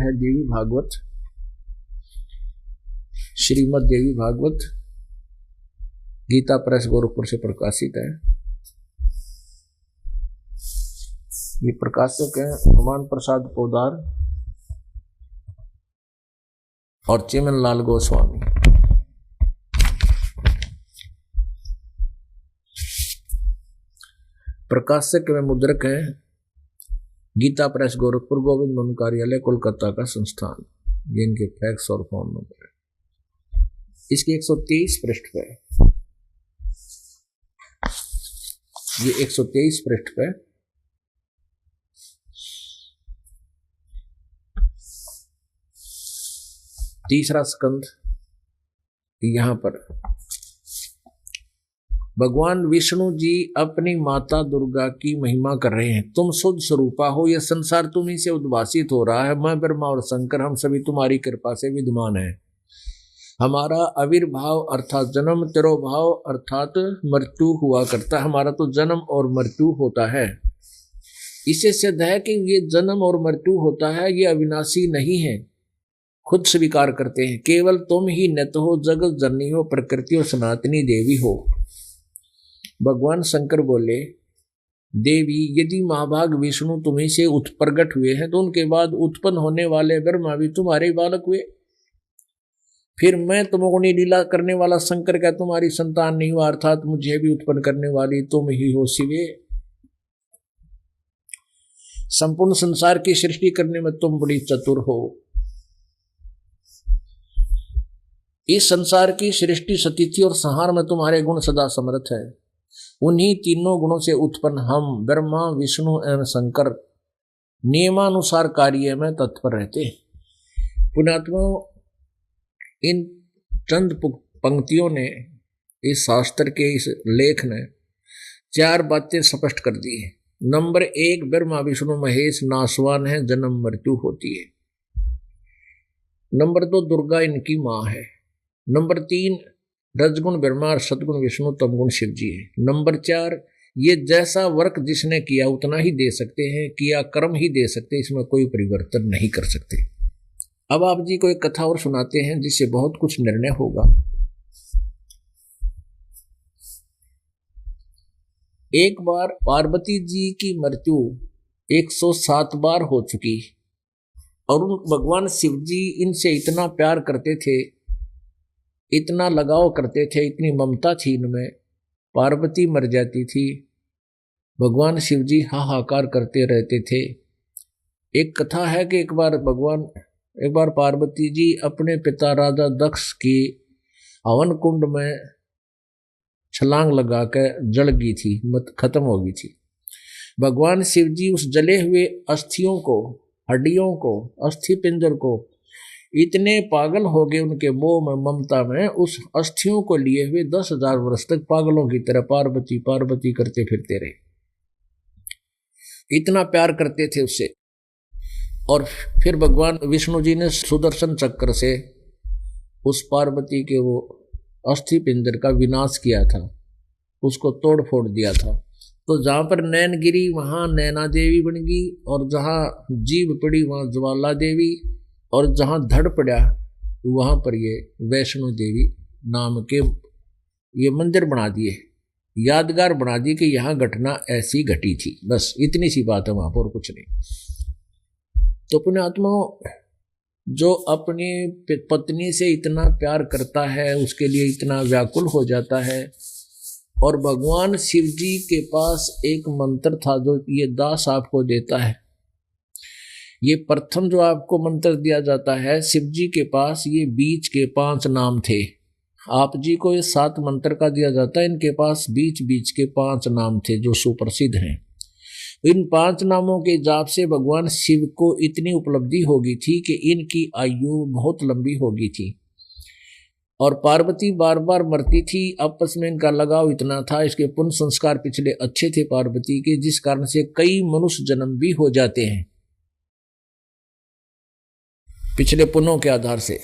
है देवी भागवत, श्रीमद् देवी भागवत गीता प्रेस गोरखपुर से प्रकाशित है। ये प्रकाशक है हनुमान प्रसाद पोदार और चिमन लाल गोस्वामी। प्रकाशक में मुद्रक है गीता प्रेस गोरखपुर, गोविंद मोहन कार्यालय कोलकाता का संस्थान। ये इनके फैक्स और फोन नंबर है। इसके 123 पृष्ठ पे, ये 123 पृष्ठ पे तीसरा स्कंद, यहां पर भगवान विष्णु जी अपनी माता दुर्गा की महिमा कर रहे हैं। तुम शुद्ध स्वरूपा हो, यह संसार तुम्ही से उद्भासित हो रहा है। मैं ब्रह्मा और शंकर हम सभी तुम्हारी कृपा से विद्यमान हैं। हमारा आविर्भाव अर्थात जन्म, तिरोभाव अर्थात मृत्यु हुआ करता है। हमारा तो जन्म और मृत्यु होता है। इससे सिद्ध है कि ये जन्म और मृत्यु होता है, ये अविनाशी नहीं है। खुद स्वीकार करते हैं, केवल तुम ही नित्य हो, जगत जननी हो, प्रकृति और सनातनी देवी हो। भगवान शंकर बोले, देवी यदि महाभाग विष्णु तुम्हीं से प्रकट हुए हैं तो उनके बाद उत्पन्न होने वाले ब्रह्मा भी तुम्हारे बालक हुए। फिर मैं तुमगुणी लीला करने वाला शंकर क्या तुम्हारी संतान नहीं हुआ, अर्थात मुझे भी उत्पन्न करने वाली तुम ही हो शिवे। संपूर्ण संसार की सृष्टि करने में तुम बड़ी चतुर हो। इस संसार की सृष्टि, स्थिति और संहार में तुम्हारे गुण सदा समर्थ है। उन्हीं तीनों गुणों से उत्पन्न हम ब्रह्मा, विष्णु एवं शंकर नियमानुसार कार्य में तत्पर रहते हैं। पुण्यात्माओं, इन चंद पंक्तियों ने, इस शास्त्र के इस लेख ने 4 बातें स्पष्ट कर दी है। नंबर 1, ब्रह्मा विष्णु महेश नाशवान है, जन्म मृत्यु होती है। नंबर 2, दुर्गा इनकी माँ है। नंबर 3, रजगुण ब्रह्मा और सदगुण विष्णु, तमगुण शिव जी है। नंबर 4, ये जैसा वर्क जिसने किया उतना ही दे सकते हैं, किया कर्म ही दे सकते, इसमें कोई परिवर्तन नहीं कर सकते। अब आप जी को एक कथा और सुनाते हैं जिससे बहुत कुछ निर्णय होगा। एक बार पार्वती जी की मृत्यु 107 बार हो चुकी और भगवान शिव जी इनसे इतना प्यार करते थे, इतना लगाव करते थे, इतनी ममता थी इनमें। पार्वती मर जाती थी, भगवान शिव जी हाहाकार करते रहते थे। एक कथा है कि एक बार पार्वती जी अपने पिता राजा दक्ष की हवन कुंड में छलांग लगाकर जल गई थी, खत्म हो गई थी। भगवान शिव जी उस जले हुए अस्थियों को, हड्डियों को, अस्थि पिंजर को इतने पागल हो गए उनके मोह में, ममता में, उस अस्थियों को लिए हुए 10,000 वर्ष तक पागलों की तरह पार्वती पार्वती करते फिरते रहे। इतना प्यार करते थे उससे। और फिर भगवान विष्णु जी ने सुदर्शन चक्र से उस पार्वती के वो अस्थि पिंजर का विनाश किया था, उसको तोड़ फोड़ दिया था। तो जहाँ पर नैन गिरी वहाँ नैना देवी बन गई, और जहाँ जीभ पड़ी वहाँ ज्वाला देवी, और जहाँ धड़ पड़ा वहाँ पर ये वैष्णो देवी नाम के ये मंदिर बना दिए, यादगार बना दिए कि यहाँ घटना ऐसी घटी थी। बस इतनी सी बात है वहाँ पर, और कुछ नहीं। तो पुण्यात्माओं, जो अपनी पत्नी से इतना प्यार करता है, उसके लिए इतना व्याकुल हो जाता है, और भगवान शिव जी के पास एक मंत्र था जो ये दास आपको देता है। ये प्रथम जो आपको मंत्र दिया जाता है शिव जी के पास, ये बीच के 5 नाम थे। आप जी को ये 7 मंत्र का दिया जाता है, इनके पास बीच बीच के 5 नाम थे जो सुप्रसिद्ध हैं। इन 5 नामों के जाप से भगवान शिव को इतनी उपलब्धि हो गई थी कि इनकी आयु बहुत लंबी हो गई थी। और पार्वती बार बार मरती थी, आपस में इनका लगाव इतना था, इसके पुण्य संस्कार पिछले अच्छे थे पार्वती के, जिस कारण से कई मनुष्य जन्म भी हो जाते हैं पिछले पुण्यों के आधार से।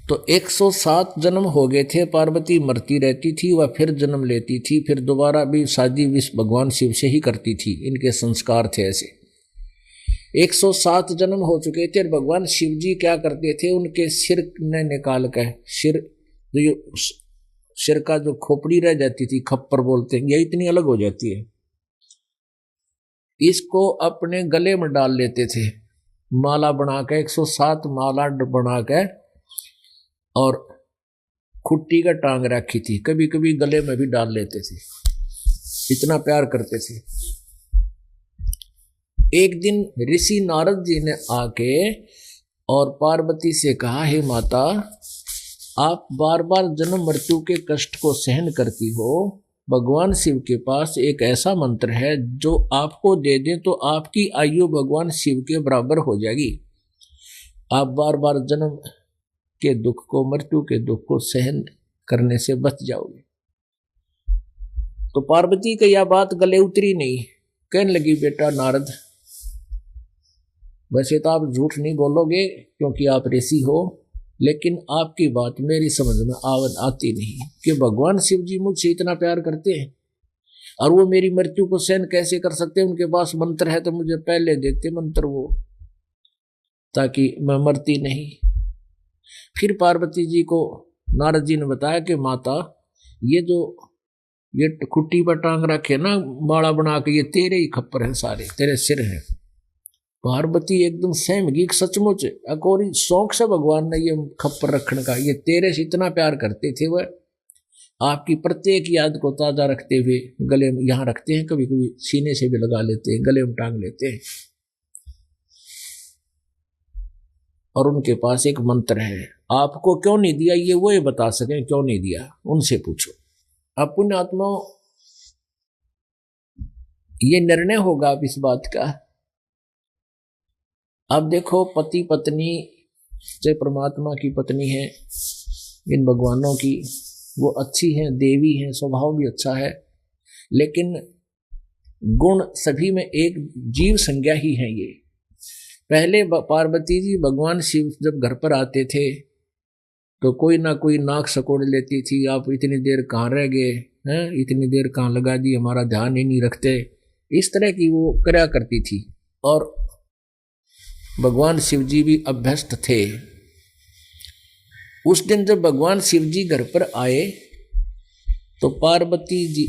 तो 107 जन्म हो गए थे, पार्वती मरती रहती थी, वह फिर जन्म लेती थी, फिर दोबारा भी शादी विष भगवान शिव से ही करती थी। इनके संस्कार थे ऐसे। 107 जन्म हो चुके थे और भगवान शिव जी क्या करते थे, उनके सिर ने निकाल कर, सिर का जो खोपड़ी रह जाती थी, खप्पर बोलते हैं, ये इतनी अलग हो जाती है, इसको अपने गले में डाल लेते थे, माला बना के 107 माला बना के, और खुट्टी का टांग रखी थी, कभी कभी गले में भी डाल लेते थे, इतना प्यार करते थे। एक दिन ऋषि नारद जी ने आके और पार्वती से कहा, हे माता, आप बार बार जन्म मृत्यु के कष्ट को सहन करती हो, भगवान शिव के पास एक ऐसा मंत्र है जो आपको दे दे तो आपकी आयु भगवान शिव के बराबर हो जाएगी, आप बार बार जन्म के दुख को, मृत्यु के दुख को सहन करने से बच जाओगे। तो पार्वती की यह बात गले उतरी नहीं, कहने लगी, बेटा नारद, वैसे तो आप झूठ नहीं बोलोगे क्योंकि आप ऋषि हो, लेकिन आपकी बात मेरी समझ में आती नहीं कि भगवान शिव जी मुझसे इतना प्यार करते हैं और वो मेरी मृत्यु को सहन कैसे कर सकते हैं। उनके पास मंत्र है तो मुझे पहले देते मंत्र वो, ताकि मैं मरती नहीं। फिर पार्वती जी को नारद जी ने बताया कि माता, ये खुट्टी पर टांग रखे ना माला बना के, ये तेरे ही खप्पर हैं, सारे तेरे सिर हैं। पार्वती एकदम सहम गई, सचमुच अकोरी शौक से भगवान ने ये खप्पर रखने का, ये तेरे से इतना प्यार करते थे, वह आपकी प्रत्येक याद को ताजा रखते हुए गले में यहाँ रखते हैं, कभी कभी सीने से भी लगा लेते हैं, गले में टांग लेते हैं। और उनके पास एक मंत्र है, आपको क्यों नहीं दिया ये वो ये बता सकें, क्यों नहीं दिया उनसे पूछो। अब पुण्यात्मा, ये निर्णय होगा अब इस बात का। अब देखो, पति पत्नी चाहे परमात्मा की पत्नी है, इन भगवानों की, वो अच्छी है, देवी है, स्वभाव भी अच्छा है, लेकिन गुण सभी में एक जीव संज्ञा ही है। ये पहले पार्वती जी भगवान शिव जब घर पर आते थे तो कोई ना कोई नाक सकोड़ लेती थी, आप इतनी देर कहाँ रह गए हैं, इतनी देर कहाँ लगा दी, हमारा ध्यान ही नहीं रखते, इस तरह की वो करया करती थी। और भगवान शिव जी भी अभ्यस्त थे। उस दिन जब भगवान शिव जी घर पर आए तो पार्वती जी,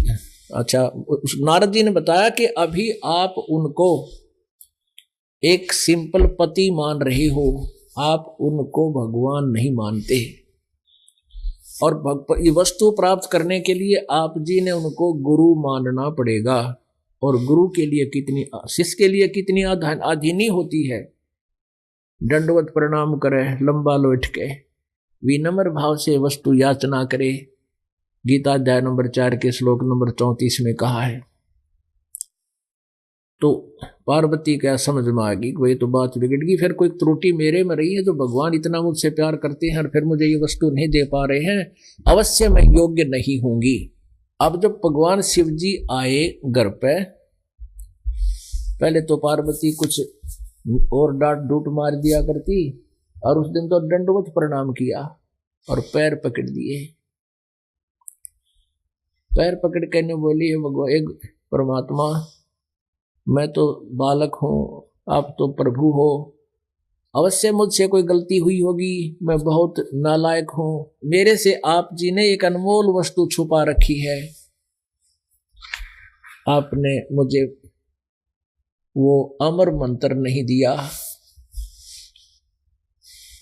नारद जी ने बताया कि अभी आप उनको एक सिंपल पति मान रहे हो, आप उनको भगवान नहीं मानते, और ये वस्तु प्राप्त करने के लिए आप जी ने उनको गुरु मानना पड़ेगा। और गुरु के लिए कितनी, शिष्य के लिए कितनी आधीनी होती है, दंडवत प्रणाम करे, लंबा लोट के विनम्र भाव से वस्तु याचना करे, गीता अध्याय नंबर 4 के श्लोक नंबर 34 में कहा है। तो पार्वती क्या समझ में आ गई, कोई तो बात बिगड़ गई, फिर कोई त्रुटि मेरे में रही है, जो भगवान इतना मुझसे प्यार करते हैं और फिर मुझे ये वस्तु नहीं दे पा रहे हैं, अवश्य मैं योग्य नहीं होंगी। अब जब भगवान शिव जी आए घर पे, पहले तो पार्वती कुछ और डांट डूट मार दिया करती, और उस दिन तो दंडवत प्रणाम किया और पैर पकड़ दिए। पैर पकड़ के ने बोली, भगवान एक परमात्मा, मैं तो बालक हूँ, आप तो प्रभु हो, अवश्य मुझसे कोई गलती हुई होगी, मैं बहुत नालायक हूँ, मेरे से आप जी ने एक अनमोल वस्तु छुपा रखी है, आपने मुझे वो अमर मंत्र नहीं दिया।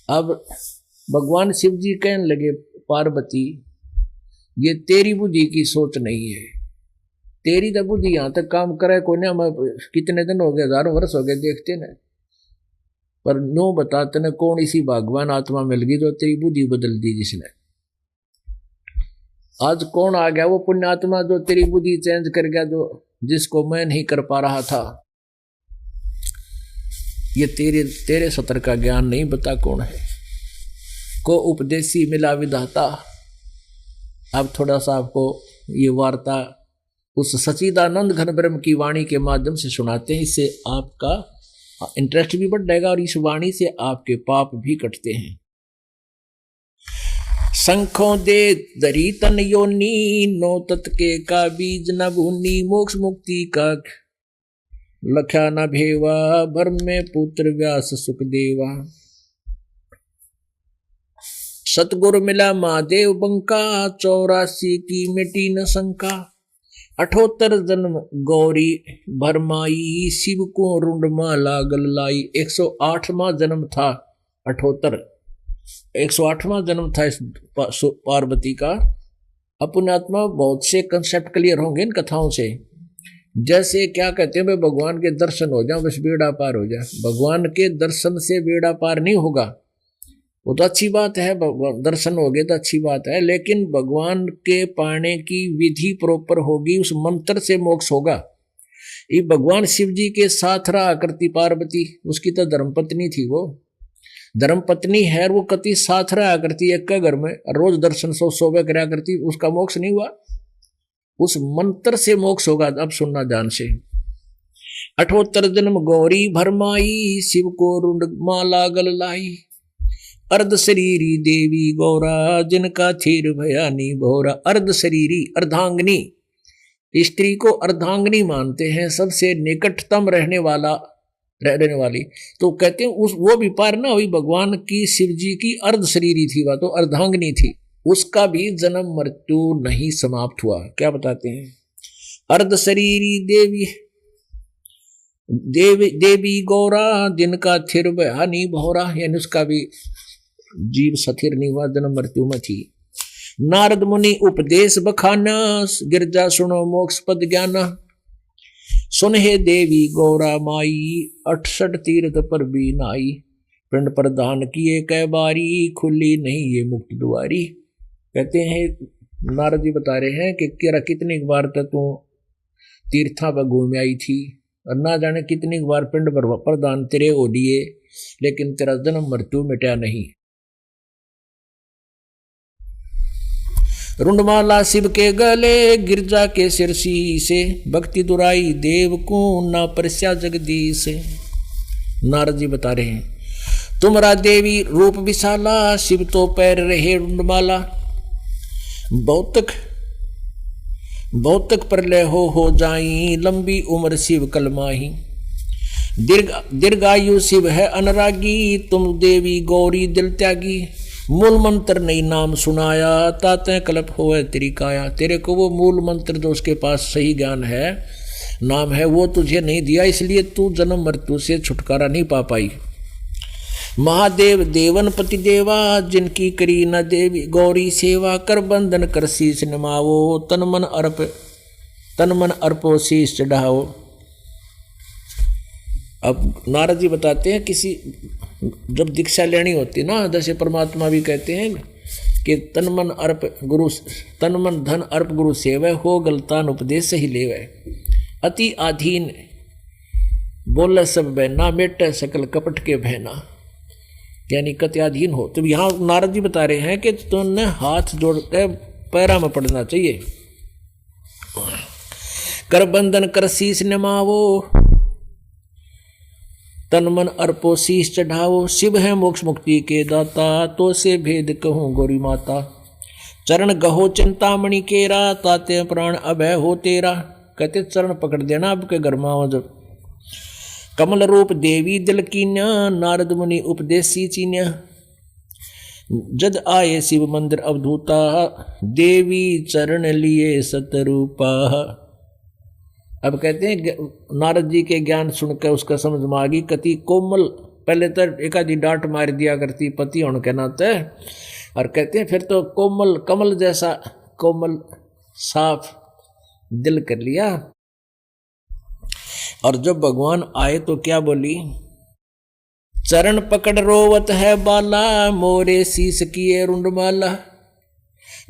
अब भगवान शिव जी कहने लगे, पार्वती, ये तेरी बुद्धि की सोच नहीं है, तेरी तो बुद्धि यहां तक काम करे कोई ना, मैं कितने दिन हो गए, हजारों वर्ष हो गए देखते न, पर नो बताते न कौन इसी भगवान आत्मा मिल गई जो तेरी बुद्धि बदल दी जिसने। आज कौन आ गया वो पुण्यात्मा जो तेरी बुद्धि चेंज कर गया, जो जिसको मैं नहीं कर पा रहा था। ये तेरे सतर का ज्ञान नहीं बता कौन है, को उपदेशी मिला विधाता। अब थोड़ा सा आपको ये वार्ता उस सच्चिदानंद घन ब्रह्म की वाणी के माध्यम से सुनाते हैं, इससे आपका इंटरेस्ट भी बढ़ जाएगा और इस वाणी से आपके पाप भी कटते हैं। शंखों दे दरी तन योनी, नो तत्के का बीज न भूनी, मोक्ष मुक्ति का लख्या न भेवा, भरम में पुत्र व्यास सुखदेवा। सतगुरु मिला महादेव बंका, 84 की मिटी न शंका। 78 जन्म गौरी भरमाई, शिव को रुंडमा लागल लाई। 108वां जन्म था 78, 108वां जन्म था इस पार्वती का। अपने आत्मा बहुत से कंसेप्ट क्लियर होंगे इन कथाओं से। जैसे क्या कहते हैं, भगवान के दर्शन हो जाए बस बेड़ा पार हो जाए। भगवान के दर्शन से बेड़ा पार नहीं होगा, वो तो अच्छी बात है, दर्शन हो गए तो अच्छी बात है, लेकिन भगवान के पाने की विधि प्रॉपर होगी, उस मंत्र से मोक्ष होगा। ये भगवान शिव जी के साथ रहा करती पार्वती, उसकी तो धर्मपत्नी थी, वो धर्मपत्नी है, वो कति साथ रहा करती एक के घर में, रोज दर्शन सोबे करा करती, उसका मोक्ष नहीं हुआ, उस मंत्र से मोक्ष होगा। अब सुनना ध्यान से। 78 जन्म गौरी भरमाई, शिव को रुंड माला गल लाई। अर्ध शरीरी देवी गौरा, जिनका थीर भयानी भोरा। अर्ध शरीरी अर्धांगनी, स्त्री को अर्धांगनी मानते हैं, सबसे निकटतम रहने वाली। तो कहते हैं उस वो भी पार ना हुई, भगवान की शिव जी की अर्ध शरीरी थी, वह तो अर्धांगनी थी, उसका भी जन्म मृत्यु नहीं समाप्त हुआ। क्या बताते हैं, अर्ध शरीरी देवी गौरा, जिनका थिर बयानी भौरा, यानी उसका भी जीव सथिर नहीं हुआ, जन्म मृत्यु में थी। नारद मुनि उपदेश बखाना, गिरजा सुनो मोक्ष पद ज्ञाना। सुन हे देवी गौरा माई, 68 तीर्थ पर भी नाई। पिंड प्रदान किए कै बारी, खुली नहीं ये मुक्त दुआरी। कहते हैं नारद जी बता रहे हैं कि कितनी बार तक तू तीर्था पर घूम आई थी, और ना जाने कितनी बार पिंड प्रदान तेरे हो दिए, लेकिन तेरा जन्म मृत्यु मिटा नहीं। रुंडमाला शिव के गले, गिरजा के सिरसी से। भक्ति दुराई देव को, ना परस्या जगदीश। नारद जी बता रहे हैं, तुमरा देवी रूप विशाला, शिव तो पैर रहे रुंडमाला। बहुतक प्रलय हो जाई, लंबी उम्र शिव कलमाही। दीर्घायु शिव है अनुरागी, तुम देवी गौरी दिल त्यागी। मूल मंत्र नहीं नाम सुनाया, ताते कल्प होए तेरी काया। तेरे को वो मूल मंत्र जो उसके पास सही ज्ञान है, नाम है, वो तुझे नहीं दिया, इसलिए तू जन्म मृत्यु से छुटकारा नहीं पा पाई। महादेव देवन पति देवा, जिनकी करी न देवी गौरी सेवा। कर बंधन कर शीश निमावो, तन मन अर्पो शीश चढ़ाओ। अब नारद जी बताते हैं, किसी जब दीक्षा लेनी होती ना, जैसे परमात्मा भी कहते हैं कि तन मन धन अर्प गुरु सेवै, हो गलतान उपदेश ही लेवै। अति आधीन बोले सब बहना, मेटे सकल कपट के बहना, यानी कत्याधीन हो। तो यहाँ नारद जी बता रहे हैं कि तुमने हाथ जोड़ कर पैरा में पड़ना चाहिए। कर बंधन कर शीश नमावो, तन मन अर्पो शीश चढ़ाओ। शिव है मोक्ष मुक्ति के दाता, तो से भेद कहूँ गौरी माता। चरण गहो चिंतामणि केरा, ताते प्राण अभय हो तेरा। कहते चरण पकड़ देना आपके घर में। जब कमल रूप देवी दिल कीन्या, नारद मुनि उपदेशी चीन्या। जद आए शिव मंदिर अवधूता, देवी चरण लिए सतरूपा। अब कहते हैं नारद जी के ज्ञान सुनकर उसका समझ में आ गई, कति कोमल, पहले तो एक आधी डांट मार दिया करती पति होने के नाते, और कहते हैं फिर तो कोमल कमल जैसा कोमल साफ दिल कर लिया। और जब भगवान आए तो क्या बोली, चरण पकड़ रोवत है बाला, मोरे शीस किए रुंडमाला।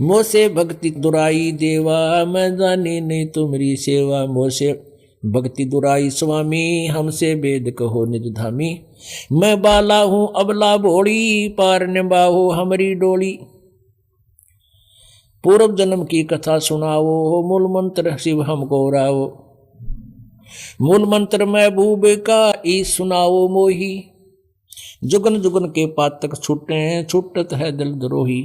मोसे भक्ति दुराई देवा, मैं जानी नहीं तुम्हारी सेवा। मोसे भक्ति दुराई स्वामी, हमसे वेद कहो निज धामी। मैं बाला हूँ अबला भोड़ी, पार निभाओ हमारी डोली। पूर्व जन्म की कथा सुनाओ, मूल मंत्र शिव हमको राओ। मूल मंत्र महबूब का ई सुनाओ मोही। जुगन जुगन के पातक छूटे, छूटत है दिल द्रोही।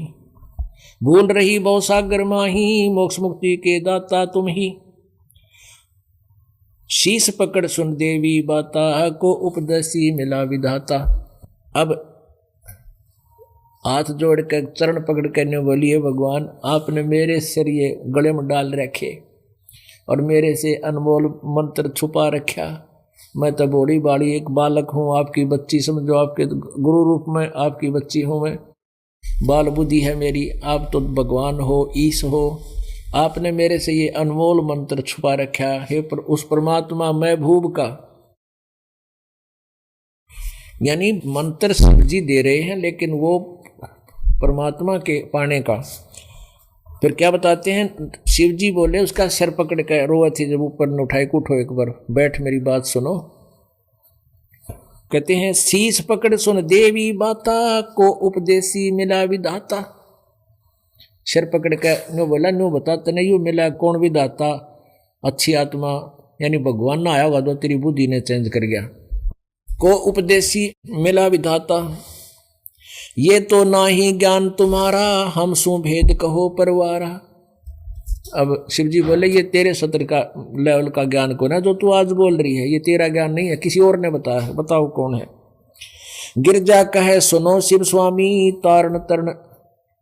भूल रही बहु सागर माही, मोक्ष मुक्ति के दाता तुम ही। शीश पकड़ सुन देवी बाता, को उपदेसी मिला विधाता। अब हाथ जोड़ कर चरण पकड़ करने बोलिए, भगवान आपने मेरे सिर ये गले में डाल रखे और मेरे से अनमोल मंत्र छुपा रखा। मैं तो बूढ़ी बाड़ी एक बालक हूँ, आपकी बच्ची समझो, आपके गुरु रूप में आपकी बच्ची हूँ मैं, बाल बुद्धि है मेरी, आप तो भगवान हो, ईश हो, आपने मेरे से ये अनमोल मंत्र छुपा रखा है। पर उस परमात्मा मैं भूब का, यानी मंत्र शिव जी दे रहे हैं लेकिन वो परमात्मा के पाने का। फिर क्या बताते हैं, शिव जी बोले उसका सिर पकड़ कर रोआ थी, जब ऊपर न उठाए, उठो एक बार बैठ मेरी बात सुनो। कहते हैं शीश पकड़ सुन देवी बाता, को उपदेसी मिला विधाता। सिर पकड़ कर नो बोला, नो बता तने यू मिला कौन विधाता, अच्छी आत्मा यानी भगवान ना आया होगा तो तेरी बुद्धि ने चेंज कर गया। को उपदेसी मिला विधाता, ये तो ना ही ज्ञान तुम्हारा, हम सु भेद कहो परवारा। अब शिव जी बोले ये तेरे सत्र का लेवल का ज्ञान को ना जो तू आज बोल रही है, ये तेरा ज्ञान नहीं है, किसी और ने बताया है, बताओ कौन है। गिरजा कहे सुनो शिव स्वामी, तारण तरण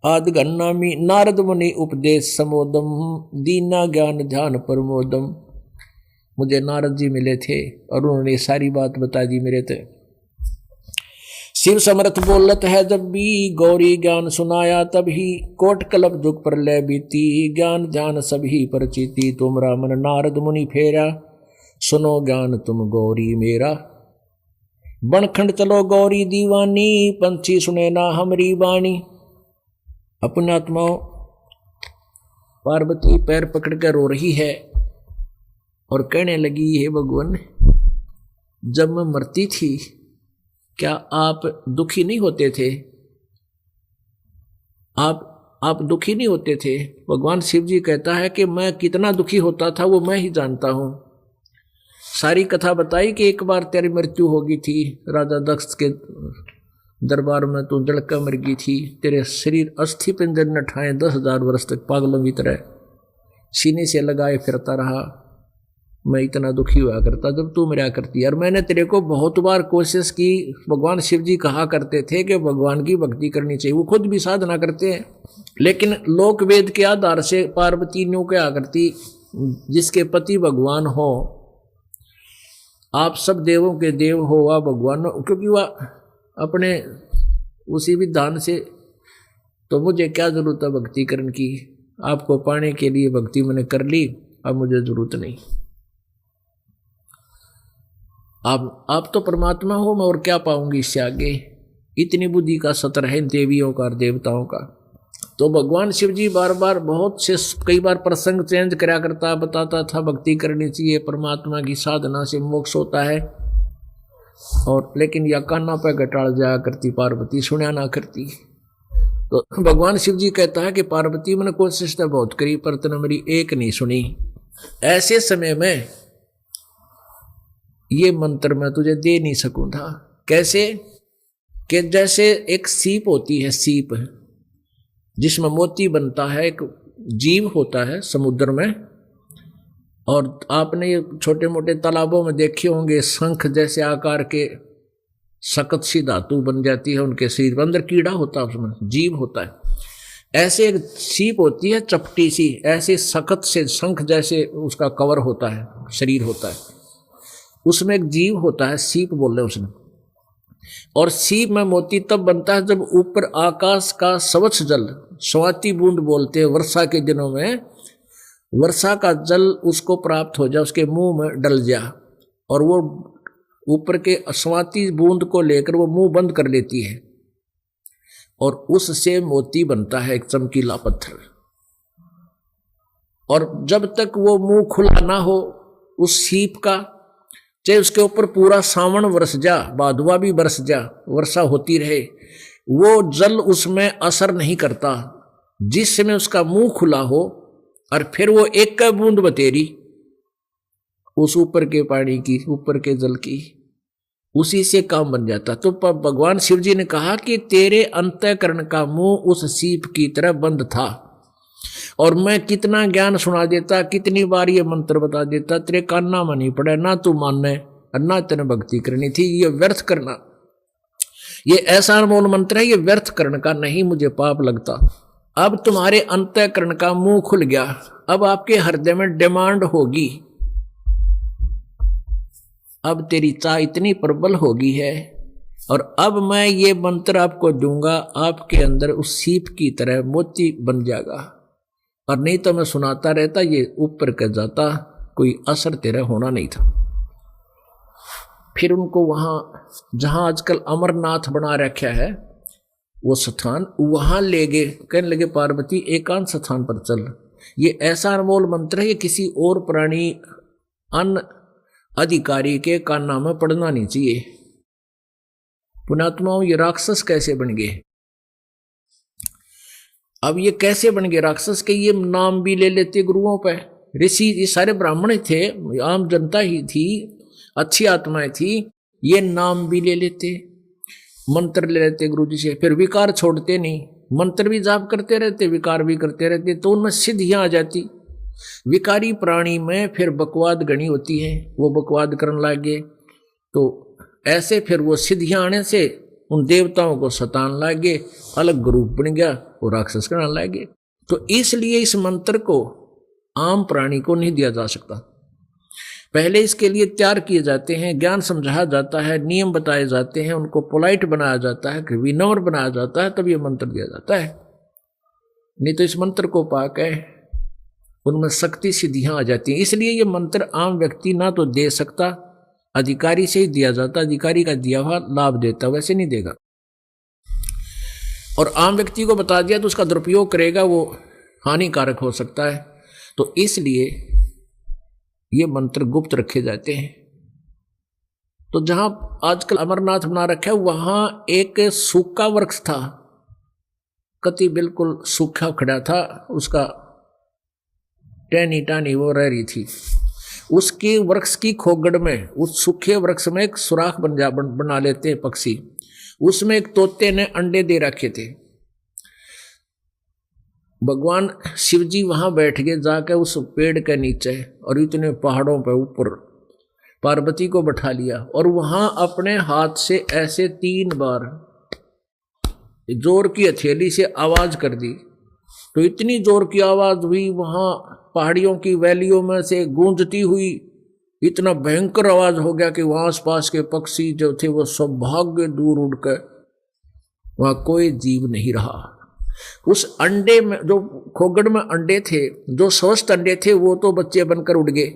आदि गन्नामी, नारद मुनि उपदेश समोदम, दीना ज्ञान ध्यान प्रमोदम। मुझे नारद जी मिले थे और उन्होंने सारी बात बता दी मेरे थे। शिव समर्थ बोलत है जब भी, गौरी ज्ञान सुनाया तभी, कोट कलप दुख पर ले बीती, ज्ञान ध्यान सभी पर चीती, तुमरा मन नारद मुनि फेरा, सुनो ज्ञान तुम गौरी मेरा। बनखंड चलो गौरी दीवानी, पंछी सुने ना हमारी वाणी। अपने आत्माओं, पार्वती पैर पकड़ कर रो रही है और कहने लगी, हे भगवान जब मैं मरती थी क्या आप दुखी नहीं होते थे, आप दुखी नहीं होते थे। भगवान शिव जी कहता है कि मैं कितना दुखी होता था वो मैं ही जानता हूँ। सारी कथा बताई कि एक बार तेरी मृत्यु होगी थी, राजा दक्ष के दरबार में तू जड़का मर गई थी, तेरे शरीर अस्थि पिंजर न ठाए 10,000 वर्ष तक पागलों की तरह सीने से लगाए फिरता रहा। मैं इतना दुखी हुआ करता जब तू मरा करती। और मैंने तेरे को बहुत बार कोशिश की। भगवान शिव जी कहा करते थे कि भगवान की भक्ति करनी चाहिए, वो खुद भी साधना करते हैं, लेकिन लोक वेद के आधार से पार्वती न्यू क्या करती, जिसके पति भगवान हो, आप सब देवों के देव हो, वह भगवान हो, क्योंकि वह अपने उसी विधान से, तो मुझे क्या जरूरत है भक्ति करने की, आपको पाने के लिए भक्ति मैंने कर ली, अब मुझे जरूरत नहीं। आप तो परमात्मा हो, मैं और क्या पाऊंगी इससे आगे। इतनी बुद्धि का सत्र है देवियों का और देवताओं का। तो भगवान शिव जी बार बार बहुत से कई बार प्रसंग चेंज करा करता, बताता था भक्ति करनी चाहिए, परमात्मा की साधना से मोक्ष होता है। और लेकिन या कान्ना पे घटाड़ जाया करती पार्वती, सुना ना करती। तो भगवान शिव जी कहता है कि पार्वती मैंने कोशिश तो बहुत करी पर तूने मेरी एक नहीं सुनी। ऐसे समय में ये मंत्र मैं तुझे दे नहीं सकूं था। कैसे कि जैसे एक सीप होती है, सीप जिसमें मोती बनता है, एक जीव होता है समुद्र में, और आपने ये छोटे मोटे तालाबों में देखे होंगे, शंख जैसे आकार के सख्त सी धातु बन जाती है उनके शरीर में, अंदर कीड़ा होता है, उसमें जीव होता है। ऐसे एक सीप होती है चपटी सी, ऐसे सख्त से शंख जैसे उसका कवर होता है, शरीर होता है, उसमें एक जीव होता है, सीप बोल रहे उसमें। और सीप में मोती तब बनता है जब ऊपर आकाश का स्वच्छ जल, स्वाति बूंद बोलते हैं, वर्षा के दिनों में वर्षा का जल उसको प्राप्त हो जाए, उसके मुंह में डल जाए, और वो ऊपर के स्वाति बूंद को लेकर वो मुंह बंद कर लेती है, और उससे मोती बनता है, एक चमकीला पत्थर। और जब तक वो मुंह खुला ना हो उस सीप का, चाहे उसके ऊपर पूरा सावन बरस जा, बादुआ भी बरस जा, वर्षा होती रहे, वो जल उसमें असर नहीं करता। जिस समय उसका मुंह खुला हो और फिर वो एक का बूंद बतेरी उस ऊपर के पानी की, ऊपर के जल की, उसी से काम बन जाता। तो भगवान शिव जी ने कहा कि तेरे अंतःकरण का मुंह उस सीप की तरह बंद था, और मैं कितना ज्ञान सुना देता, कितनी बार ये मंत्र बता देता, तेरे कान्ना में नहीं पड़ा, ना तू मानने और ना तेने भक्ति करनी थी। ये व्यर्थ करना, ये ऐसा अनमोल मंत्र है, ये व्यर्थ करने का नहीं मुझे पाप लगता। अब तुम्हारे अंतःकरण का मुंह खुल गया, अब आपके हृदय में डिमांड होगी, अब तेरी चाह इतनी प्रबल होगी है, और अब मैं ये मंत्र आपको दूंगा, आपके अंदर उस सीप की तरह मोती बन जाएगा। और नहीं तो मैं सुनाता रहता, ये ऊपर कर जाता, कोई असर तेरा होना नहीं था। फिर उनको वहां जहां आजकल अमरनाथ बना रखा है वो स्थान, वहां ले गए, कहने लगे पार्वती एकांत स्थान पर चल। ये ऐसा अनमोल मंत्र है, ये किसी और प्राणी अन्य अधिकारी के कान में पढ़ना नहीं चाहिए। पुण्यात्माओं, ये राक्षस कैसे बन गए? अब ये कैसे बन गए राक्षस के? ये नाम भी ले लेते गुरुओं पे। ऋषि ये सारे ब्राह्मण थे, आम जनता ही थी, अच्छी आत्माएं थी, ये नाम भी ले लेते, मंत्र ले लेते गुरु जी से, फिर विकार छोड़ते नहीं, मंत्र भी जाप करते रहते, विकार भी करते रहते, तो उनमें सिद्धियां आ जाती। विकारी प्राणी में फिर बकवाद गणी होती है, वो बकवाद करने लगे, तो ऐसे फिर वो सिद्धियां आने से उन देवताओं को सतान लगे, अलग ग्रुप बन गया, वो राक्षस करने लगे। तो इसलिए इस मंत्र को आम प्राणी को नहीं दिया जा सकता। पहले इसके लिए तैयार किए जाते हैं, ज्ञान समझाया जाता है, नियम बताए जाते हैं, उनको पोलाइट बनाया जाता है, विनम्र बनाया जाता है, तब ये मंत्र दिया जाता है। नहीं तो इस मंत्र को पाकर उनमें शक्ति सिद्धियां आ जाती हैं। इसलिए ये मंत्र आम व्यक्ति ना तो दे सकता, अधिकारी से ही दिया जाता, अधिकारी का दिया हुआ लाभ देता, वैसे नहीं देगा। और आम व्यक्ति को बता दिया तो उसका दुरुपयोग करेगा, वो हानिकारक हो सकता है। तो इसलिए ये मंत्र गुप्त रखे जाते हैं। तो जहां आजकल अमरनाथ बना रखा है, वहां एक सूखा वृक्ष था, कति बिल्कुल सूखा खड़ा था, उसका टहनी टानी वो रह रही थी। उसके वृक्ष की खोगड़ में, उस सूखे वृक्ष में एक सुराख बना लेते हैं पक्षी, उसमें एक तोते ने अंडे दे रखे थे। भगवान शिव जी वहां बैठ गए जाकर उस पेड़ के नीचे, और इतने पहाड़ों पर ऊपर पार्वती को बैठा लिया, और वहां अपने हाथ से ऐसे 3 बार जोर की हथेली से आवाज कर दी। तो इतनी जोर की आवाज हुई, वहां पहाड़ियों की वैलियों में से गूंजती हुई, इतना भयंकर आवाज हो गया कि वहां आसपास के पक्षी जो थे वो सब भाग गए दूर उड़कर, वहां कोई जीव नहीं रहा। उस अंडे में, जो खोगड़ में अंडे थे, जो स्वस्थ अंडे थे, वो तो बच्चे बनकर उड़ गए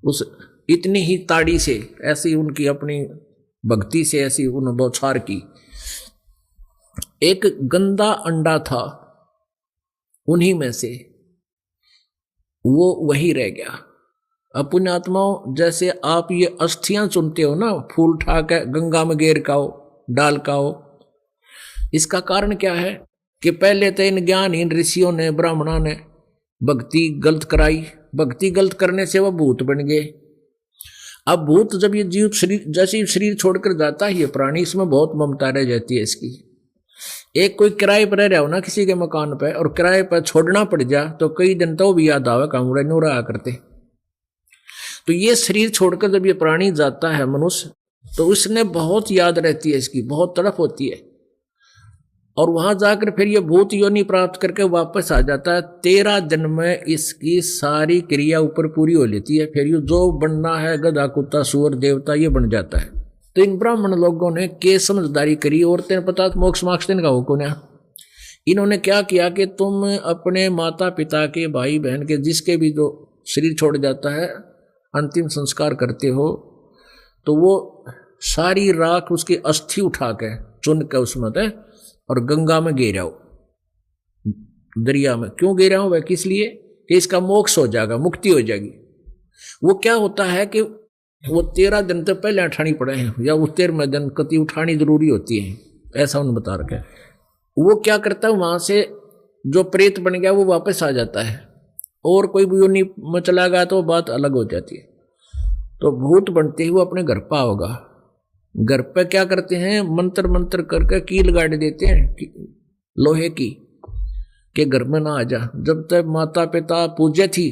उस इतनी ही ताड़ी से, ऐसी उनकी अपनी भक्ति से ऐसी उन्होंने बौछार की। एक गंदा अंडा था उन्हीं में से, वो वही रह गया। अब पुण्यात्माओं, जैसे आप ये अस्थियां चुनते हो ना, फूल उठा के गंगा में गेर का हो, डाल का हो, इसका कारण क्या है कि पहले तो इन ज्ञानहीन ऋषियों ने, ब्राह्मणों ने भक्ति गलत कराई, भक्ति गलत करने से वह भूत बन गए। अब भूत जब ये जीव शरीर, जैसे शरीर छोड़कर जाता है ये प्राणी, इसमें बहुत ममता रह जाती है इसकी। एक कोई किराए पर रह रहा हो ना किसी के मकान पे, और किराए पर छोड़ना पड़ जा, तो कई दिन तो भी याद आवे कामुड़े नो रहा करते। तो ये शरीर छोड़कर जब ये प्राणी जाता है मनुष्य, तो उसने बहुत याद रहती है इसकी, बहुत तड़प होती है, और वहां जाकर फिर ये भूत योनि प्राप्त करके वापस आ जाता है। 13 दिन में इसकी सारी क्रिया ऊपर पूरी हो लेती है, फिर ये जो बनना है गधा कुत्ता सूअर देवता ये बन जाता है। तो इन ब्राह्मण लोगों ने के समझदारी करी, औरतें पता मोक्ष माक्ष दिन का हुक्म है। इन्होंने क्या किया कि तुम अपने माता पिता के, भाई बहन के, जिसके भी जो शरीर छोड़ जाता है, अंतिम संस्कार करते हो, तो वो सारी राख उसकी अस्थि उठा के चुन के उसमें थे और गंगा में गिराओ, दरिया में। क्यों गिराओ? वह किस लिए कि इसका मोक्ष हो जाएगा, मुक्ति हो जाएगी। वो क्या होता है कि वो 13 दिन तक पहले उठानी पड़े हैं, या वो 13वें दिन कति उठानी जरूरी होती है, ऐसा उन्होंने बता रखा है। वो क्या करता है, वहां से जो प्रेत बन गया वो वापस आ जाता है, और कोई भी योनि में चला गया तो बात अलग हो जाती है। तो भूत बनते ही वो अपने घर पर होगा, घर पे क्या करते हैं, मंत्र करके कील गाड़ देते हैं लोहे की, कि घर में ना आ जा। जब तक माता पिता पूज्य थी,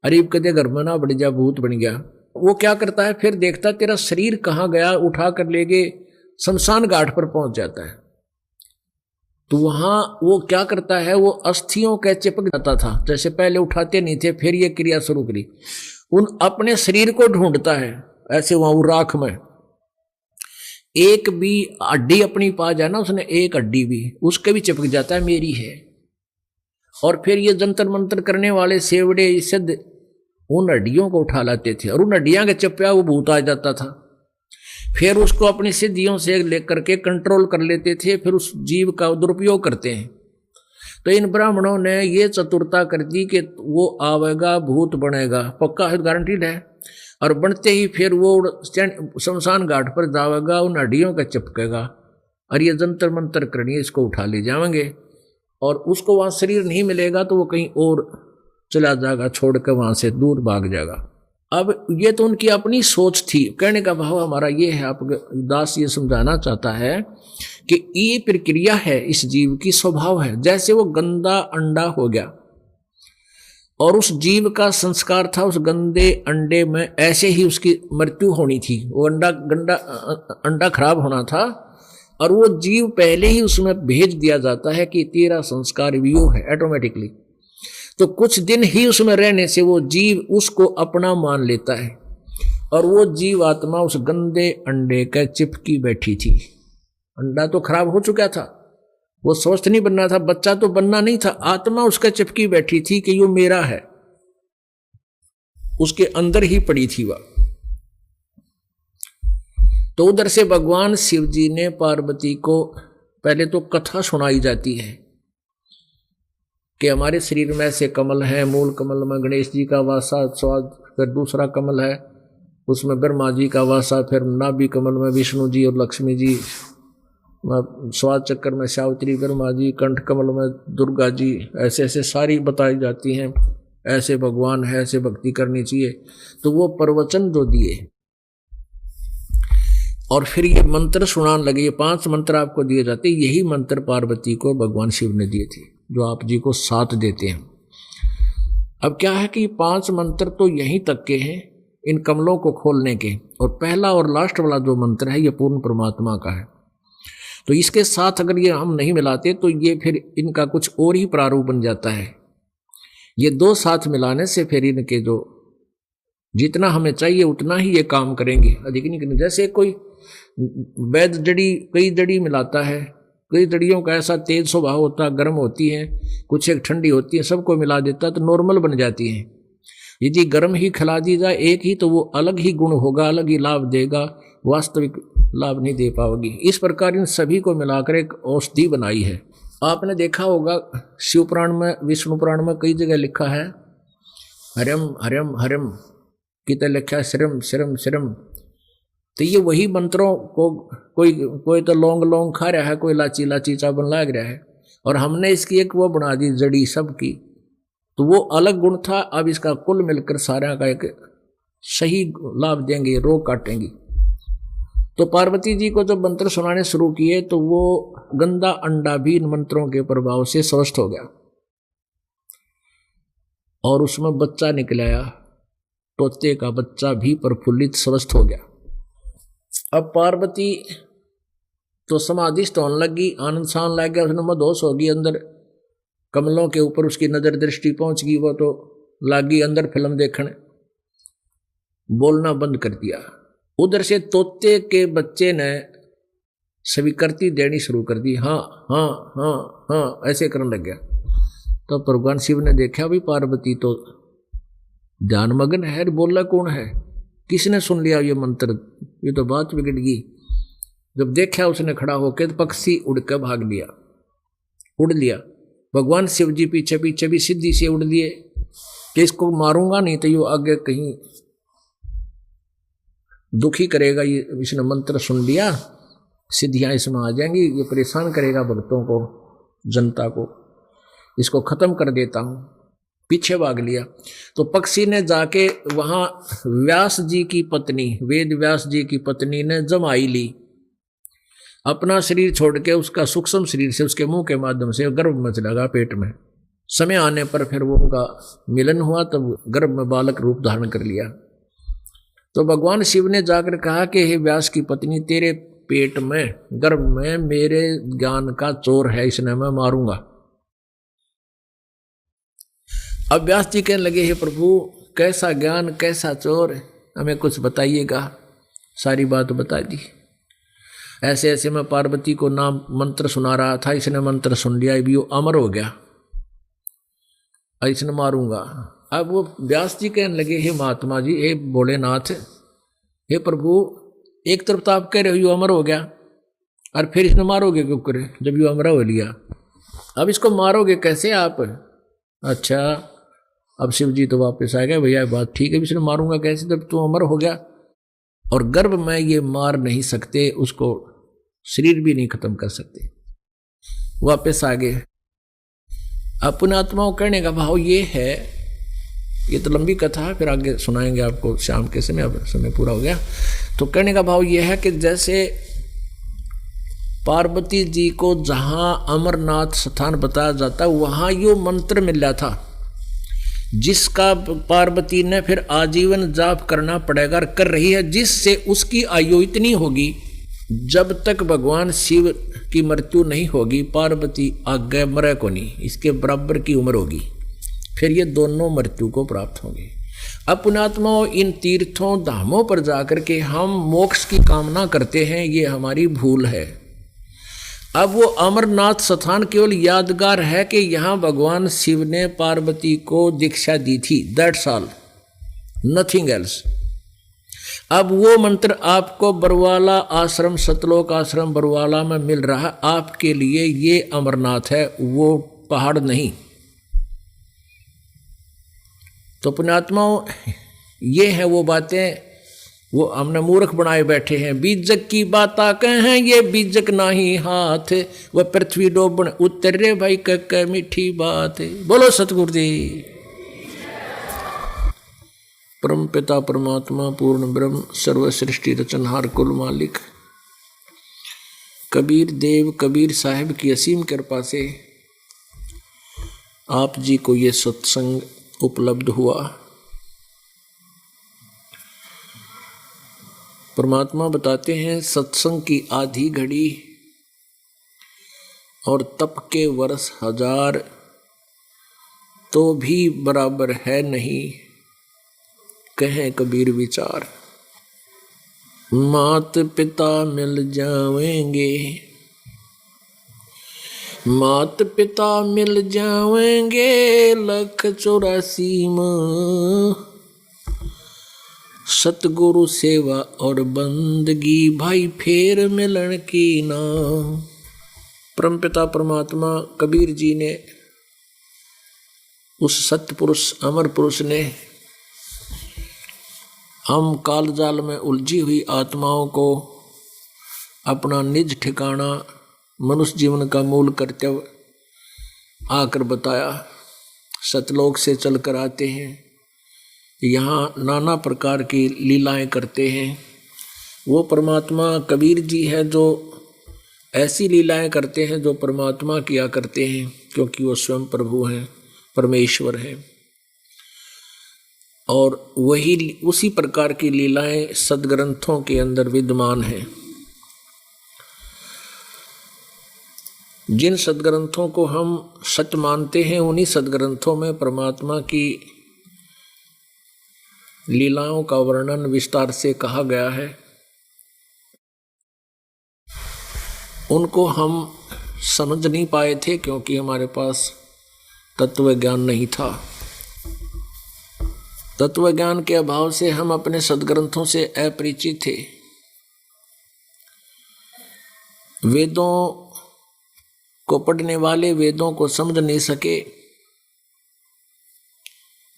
अरीब कहते घर में ना बढ़ जा, भूत बन गया। वो क्या करता है, फिर देखता तेरा शरीर कहाँ गया, उठा कर ले गए शमशान घाट पर पहुंच जाता है। तो वहां वो क्या करता है, वो अस्थियों के चिपक जाता था, जैसे पहले उठाते नहीं थे, फिर ये क्रिया शुरू करी, उन अपने शरीर को ढूंढता है ऐसे वहां वो राख में। एक भी हड्डी अपनी पा जाए ना उसने, एक हड्डी भी उसके भी चिपक जाता है, मेरी है। और फिर ये जंतर मंतर करने वाले सेवड़े सिद्ध उन हड्डियों को उठा लाते थे और उन हड्डियां के चप्पा वो भूत आ जाता था। फिर उसको अपनी सिद्धियों से लेकर के कंट्रोल कर लेते थे, फिर उस जीव का दुरुपयोग करते हैं। तो इन ब्राह्मणों ने ये चतुरता कर दी कि वो आवेगा भूत बनेगा, पक्का है, गारंटीड है। और बनते ही फिर वो शमशान घाट पर जावेगा, उन हड्डियों का चिपकेगा और ये जंतर मंतर करनी, इसको उठा ले जाएंगे। और उसको वहाँ शरीर नहीं मिलेगा तो वो कहीं और चला जाएगा, छोड़ कर वहाँ से दूर भाग जाएगा। अब ये तो उनकी अपनी सोच थी। कहने का भाव हमारा ये है, आप दास ये समझाना चाहता है कि ये प्रक्रिया है, इस जीव की स्वभाव है। जैसे वो गंदा अंडा हो गया और उस जीव का संस्कार था उस गंदे अंडे में, ऐसे ही उसकी मृत्यु होनी थी। वो अंडा खराब होना था और वो जीव पहले ही उसमें भेज दिया जाता है कि तेरा संस्कार वियो है ऑटोमेटिकली। तो कुछ दिन ही उसमें रहने से वो जीव उसको अपना मान लेता है और वो जीव आत्मा उस गंदे अंडे के चिपकी बैठी थी। अंडा तो खराब हो चुका था, वो स्वस्थ नहीं बनना था, बच्चा तो बनना नहीं था, आत्मा उसका चिपकी बैठी थी कि यो मेरा है, उसके अंदर ही पड़ी थी वह। तो उधर से भगवान शिव जी ने पार्वती को पहले तो कथा सुनाई जाती है कि हमारे शरीर में ऐसे कमल है, मूल कमल में गणेश जी का वासा, स्वाद, फिर दूसरा कमल है उसमें ब्रह्मा जी का वासा, फिर नाभि कमल में विष्णु जी और लक्ष्मी जी, स्वाद चक्र में सावित्री ब्रह्मा जी, कंठ कमल में दुर्गा जी, ऐसे ऐसे सारी बताई जाती हैं। ऐसे भगवान है, ऐसे भक्ति करनी चाहिए। तो वो प्रवचन जो दिए और फिर ये मंत्र सुनाने लगे, ये 5 मंत्र आपको दिए जाते, यही मंत्र पार्वती को भगवान शिव ने दिए थे जो आप जी को 7 देते हैं। अब क्या है कि 5 मंत्र तो यहीं तक के हैं इन कमलों को खोलने के, और पहला और लास्ट वाला जो मंत्र है ये पूर्ण परमात्मा का है। तो इसके साथ अगर ये हम नहीं मिलाते तो ये फिर इनका कुछ और ही प्रारूप बन जाता है। ये 2 साथ मिलाने से फिर इनके जो जितना हमें चाहिए उतना ही ये काम करेंगे, अधिक नहीं करेंगे। जैसे कोई वैद्य जड़ी कई जड़ी मिलाता है, कई जड़ियों का ऐसा तेज स्वभाव होता है, गर्म होती है, कुछ एक ठंडी होती है, सबको मिला देता है तो नॉर्मल बन जाती है। यदि गर्म ही खिला दी जाए एक ही तो वो अलग ही गुण होगा, अलग ही लाभ देगा, वास्तविक लाभ नहीं दे पाओगी। इस प्रकार इन सभी को मिलाकर एक औषधि बनाई है। आपने देखा होगा शिव पुराण में, विष्णु पुराण में कई जगह लिखा है हरम हरम हरम, कितने लिखा है श्रम श्रम श्रम। तो ये वही मंत्रों को कोई तो लौंग खा रहा है, कोई लाची लाची चावल लाग रहा है, और हमने इसकी एक वो बना दी जड़ी सबकी। तो वो अलग गुण था, अब इसका कुल मिलकर सारा का एक सही लाभ देंगे, रोग काटेंगे। तो पार्वती जी को जब मंत्र सुनाने शुरू किए तो वो गंदा अंडा भी इन मंत्रों के प्रभाव से स्वस्थ हो गया और उसमें बच्चा निकल आया, तोते का बच्चा भी प्रफुल्लित स्वस्थ हो गया। अब पार्वती तो समाधिस्थ होने लगी, आनंद सान लग गया, उसने मदहोश होगी, अंदर कमलों के ऊपर उसकी नजर दृष्टि पहुंच गई, वो तो लागी अंदर फिल्म देखने, बोलना बंद कर दिया। उधर से तोते के बच्चे ने स्वीकृति देनी शुरू कर दी, हाँ हाँ हाँ हाँ ऐसे करने लग गया। तो भगवान शिव ने देखा भी पार्वती तो ध्यान मग्न है, बोला कौन है, किसने सुन लिया ये मंत्र, ये तो बात बिगड़ गई। जब देखा उसने खड़ा होकर तो पक्षी उड़ कर भाग लिया, उड़ लिया। भगवान शिव जी पीछे पीछे भी सिद्धि से उड़ लिए कि इसको मारूंगा नहीं तो ये आगे कहीं दुखी करेगा, ये इसने मंत्र सुन लिया, सिद्धियां इसमें आ जाएंगी, ये परेशान करेगा भक्तों को, जनता को, इसको खत्म कर देता हूं। पीछे भाग लिया। तो पक्षी ने जाके वहां व्यास जी की पत्नी, वेद व्यास जी की पत्नी ने जमाई ली, अपना शरीर छोड़ के उसका सूक्ष्म शरीर से उसके मुंह के माध्यम से गर्भ में चला गया पेट में, समय आने पर फिर वो उनका मिलन हुआ, तब गर्भ में बालक रूप धारण कर लिया। तो भगवान शिव ने जाकर कहा कि हे व्यास की पत्नी, तेरे पेट में गर्भ में मेरे ज्ञान का चोर है, इसने मैं मारूंगा। अब व्यास जी कहने लगे, हे प्रभु, कैसा ज्ञान, कैसा चोर, हमें कुछ बताइएगा। सारी बात बता दी। ऐसे ऐसे मैं पार्वती को नाम मंत्र सुना रहा था, इसने मंत्र सुन लिया, भी वो अमर हो गया, इसने मारूंगा। अब वो व्यास जी कहने लगे, हे महात्मा जी, हे भोलेनाथ, हे प्रभु, एक तरफ तो आप कह रहे हो अमर हो गया, और फिर इसने मारोगे क्यों करे, जब ये अमर हो लिया, अब इसको मारोगे कैसे आप? अच्छा, अब शिव जी तो वापस आ गए, भैया बात ठीक है, इसने मारूंगा कैसे जब तू अमर हो गया, और गर्भ में ये मार नहीं सकते, उसको शरीर भी नहीं खत्म कर सकते। वापस आ गए। अपने आत्माओं करने का भाव ये है, ये तो लंबी कथा है, फिर आगे सुनाएंगे आपको शाम के समय, अब समय पूरा हो गया। तो कहने का भाव ये है कि जैसे पार्वती जी को जहां अमरनाथ स्थान बताया जाता है, वहां यो मंत्र मिला था, जिसका पार्वती ने फिर आजीवन जाप करना पड़ेगा, कर रही है, जिससे उसकी आयु इतनी होगी, जब तक भगवान शिव की मृत्यु नहीं होगी, पार्वती आगे मरे को नहीं, इसके बराबर की उम्र होगी, फिर ये दोनों मृत्यु को प्राप्त होंगे। अब पुण्यात्माओं, इन तीर्थों धामों पर जाकर के हम मोक्ष की कामना करते हैं, ये हमारी भूल है। अब वो अमरनाथ स्थान केवल यादगार है कि यहाँ भगवान शिव ने पार्वती को दीक्षा दी थी, दैट्स ऑल, नथिंग एल्स। अब वो मंत्र आपको बरवाला आश्रम, सतलोक आश्रम बरवाला में मिल रहा है, आपके लिए ये अमरनाथ है, वो पहाड़ नहीं। तो पुण्यात्माओं, ये है वो बातें, वो हमने मूर्ख बनाए बैठे हैं। बीजक की बात कहें, ये बीजक नाही हाथ, वह पृथ्वी डोबन उतरे भाई कह मीठी बात। बोलो सतगुरुदेव। परम पिता परमात्मा पूर्ण ब्रह्म सर्व सृष्टि रचनहार कुल मालिक कबीर देव कबीर साहिब की असीम कृपा से आप जी को ये सत्संग उपलब्ध हुआ। परमात्मा बताते हैं, सत्संग की आधी घड़ी और तप के वर्ष 1000 तो भी बराबर है नहीं, कहें कबीर विचार। मात पिता मिल जावेंगे, मात पिता मिल जावेंगे, 184 में सतगुरु सेवा और बंदगी, भाई फेर मिलन की ना। परमपिता परमात्मा कबीर जी ने, उस सतपुरुष अमर पुरुष ने, हम कालजाल में उलझी हुई आत्माओं को अपना निज ठिकाना मनुष्य जीवन का मूल कर्तव्य आकर बताया। सतलोक से चलकर आते हैं, यहाँ नाना प्रकार की लीलाएं करते हैं। वो परमात्मा कबीर जी है जो ऐसी लीलाएं करते हैं जो परमात्मा किया करते हैं, क्योंकि वो स्वयं प्रभु हैं, परमेश्वर हैं। और वही उसी प्रकार की लीलाएं सदग्रंथों के अंदर विद्यमान हैं। जिन सदग्रंथों को हम सत्य मानते हैं, उन्हीं सदग्रंथों में परमात्मा की लीलाओं का वर्णन विस्तार से कहा गया है। उनको हम समझ नहीं पाए थे, क्योंकि हमारे पास तत्व ज्ञान नहीं था। तत्व ज्ञान के अभाव से हम अपने सदग्रंथों से अपरिचित थे। वेदों को पढ़ने वाले वेदों को समझ नहीं सके,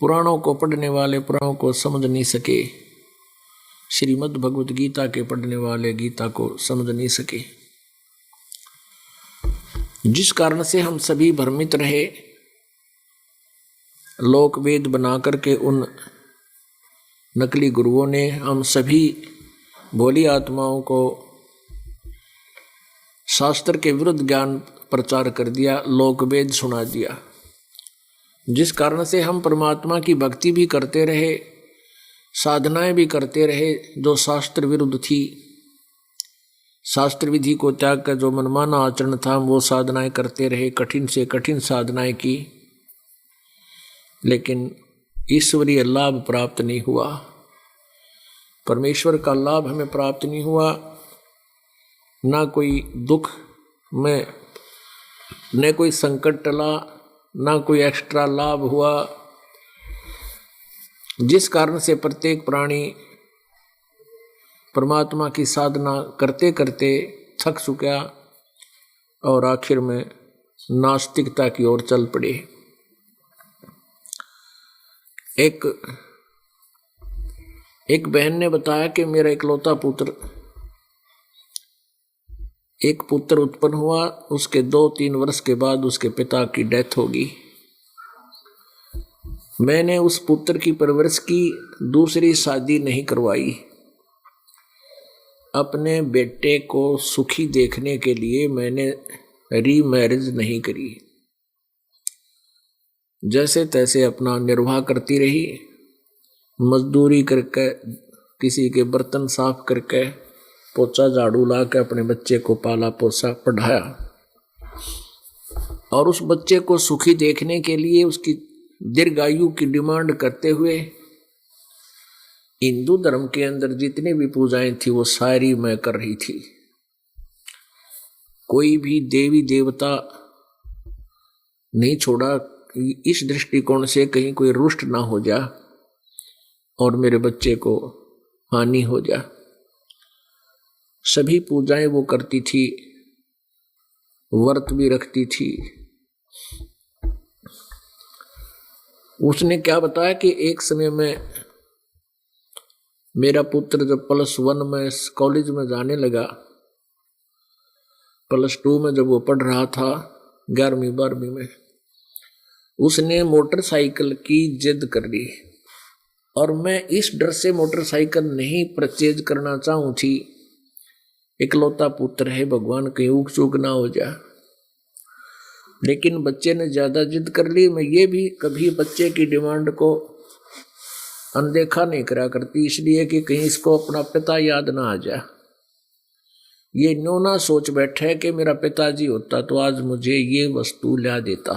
पुराणों को पढ़ने वाले पुराणों को समझ नहीं सके, श्रीमद् भगवत गीता के पढ़ने वाले गीता को समझ नहीं सके, जिस कारण से हम सभी भ्रमित रहे। लोक वेद बना करके उन नकली गुरुओं ने हम सभी भोली आत्माओं को शास्त्र के विरुद्ध ज्ञान प्रचार कर दिया, लोक वेद सुना दिया। जिस कारण से हम परमात्मा की भक्ति भी करते रहे, साधनाएं भी करते रहे जो शास्त्र विरुद्ध थी। शास्त्र विधि को त्याग कर जो मनमाना आचरण था वो साधनाएं करते रहे, कठिन से कठिन साधनाएं की, लेकिन ईश्वरीय लाभ प्राप्त नहीं हुआ। परमेश्वर का लाभ हमें प्राप्त नहीं हुआ। ना कोई दुख में न कोई संकट टला, ना कोई एक्स्ट्रा लाभ हुआ, जिस कारण से प्रत्येक प्राणी परमात्मा की साधना करते करते थक चुका और आखिर में नास्तिकता की ओर चल पड़े। एक बहन ने बताया कि मेरा इकलौता पुत्र, एक पुत्र उत्पन्न हुआ, उसके 2-3 वर्ष के बाद उसके पिता की डेथ होगी। मैंने उस पुत्र की परवरिश की, दूसरी शादी नहीं करवाई। अपने बेटे को सुखी देखने के लिए मैंने रीमैरिज नहीं करी। जैसे तैसे अपना निर्वाह करती रही, मजदूरी करके, किसी के बर्तन साफ करके, पोछा झाड़ू ला के अपने बच्चे को पाला पोसा, पढ़ाया। और उस बच्चे को सुखी देखने के लिए उसकी दीर्घायु की डिमांड करते हुए हिंदू धर्म के अंदर जितनी भी पूजाएं थी वो सारी मैं कर रही थी। कोई भी देवी देवता नहीं छोड़ा, इस दृष्टिकोण से कहीं कोई रुष्ट ना हो जा और मेरे बच्चे को हानि हो जा। सभी पूजाएं वो करती थी, व्रत भी रखती थी। उसने क्या बताया कि एक समय में मेरा पुत्र जब +1 में कॉलेज में जाने लगा, +2 में जब वो पढ़ रहा था, 11वीं-12वीं में, उसने मोटरसाइकिल की जिद कर ली। और मैं इस डर से मोटरसाइकिल नहीं परचेज करना चाहूँ थी, इकलौता पुत्र है, भगवान कहीं ऊक चूक ना हो जा। लेकिन बच्चे ने ज्यादा जिद कर ली। मैं ये भी कभी बच्चे की डिमांड को अनदेखा नहीं करा करती, इसलिए कि कहीं इसको अपना पिता याद ना आ जाए। ये नो ना सोच बैठे कि मेरा पिताजी होता तो आज मुझे ये वस्तु ला देता।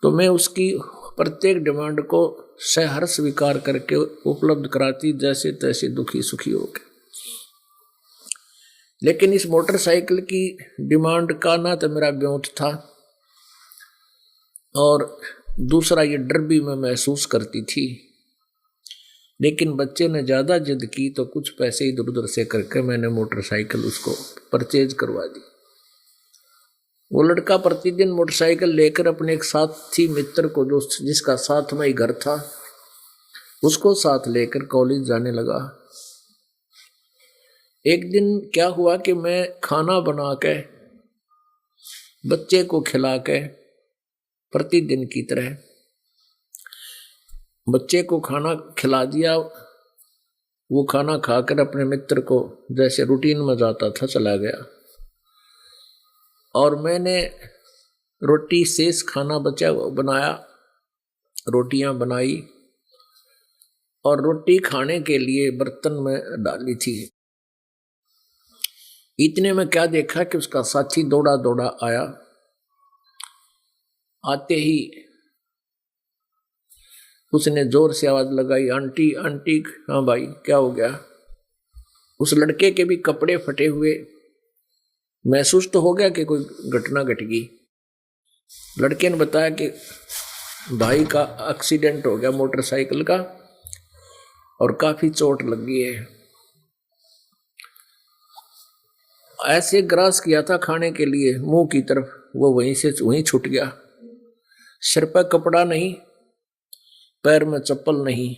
तो मैं उसकी प्रत्येक डिमांड को सहर्ष स्वीकार करके उपलब्ध कराती, जैसे तैसे दुखी सुखी हो गए। लेकिन इस मोटरसाइकिल की डिमांड का ना तो मेरा ब्योंत था, और दूसरा ये डर भी मैं महसूस करती थी। लेकिन बच्चे ने ज्यादा जिद की तो कुछ पैसे इधर उधर से करके मैंने मोटरसाइकिल उसको परचेज करवा दी। वो लड़का प्रतिदिन मोटरसाइकिल लेकर अपने एक साथी मित्र को, जो जिसका साथ में ही घर था, उसको साथ लेकर कॉलेज जाने लगा। एक दिन क्या हुआ कि मैं खाना बना के बच्चे को खिला के प्रतिदिन की तरह बच्चे को खाना खिला दिया। वो खाना खाकर अपने मित्र को जैसे रूटीन में जाता था चला गया, और मैंने रोटी शेष खाना बचा बनाया, रोटियां बनाई और रोटी खाने के लिए बर्तन में डाली थी। इतने में क्या देखा कि उसका साथी दौड़ा दौड़ा आया। आते ही उसने जोर से आवाज लगाई, आंटी आंटी। हाँ भाई क्या हो गया? उस लड़के के भी कपड़े फटे हुए, महसूस तो हो गया कि कोई घटना घट गई। लड़के ने बताया कि भाई का एक्सीडेंट हो गया मोटरसाइकिल का और काफी चोट लग गई है। ऐसे ग्रास किया था खाने के लिए मुंह की तरफ, वो वहीं से वहीं छूट गया। सिर पर कपड़ा नहीं, पैर में चप्पल नहीं।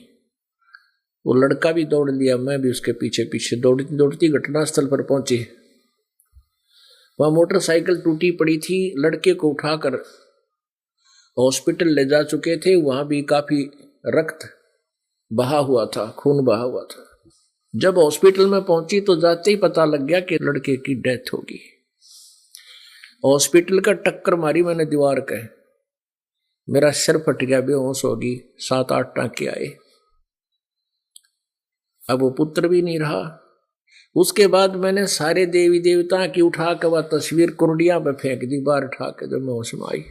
वो लड़का भी दौड़ लिया, मैं भी उसके पीछे पीछे दौड़ती दौड़ती घटनास्थल पर पहुंची। वहां मोटरसाइकिल टूटी पड़ी थी। लड़के को उठाकर हॉस्पिटल ले जा चुके थे। वहां भी काफी रक्त बहा हुआ था, खून बहा हुआ था। जब हॉस्पिटल में पहुंची तो जाते ही पता लग गया कि लड़के की डेथ होगी। हॉस्पिटल का टक्कर मारी मैंने दीवार के, मेरा सिर फट गया, बेहोश होगी, 7-8 टाँके आए। अब वो पुत्र भी नहीं रहा। उसके बाद मैंने सारे देवी देवता की उठा के वह तस्वीर कुंडिया पे फेंक दी, बाहर उठा के, जब मैं उसमें आई,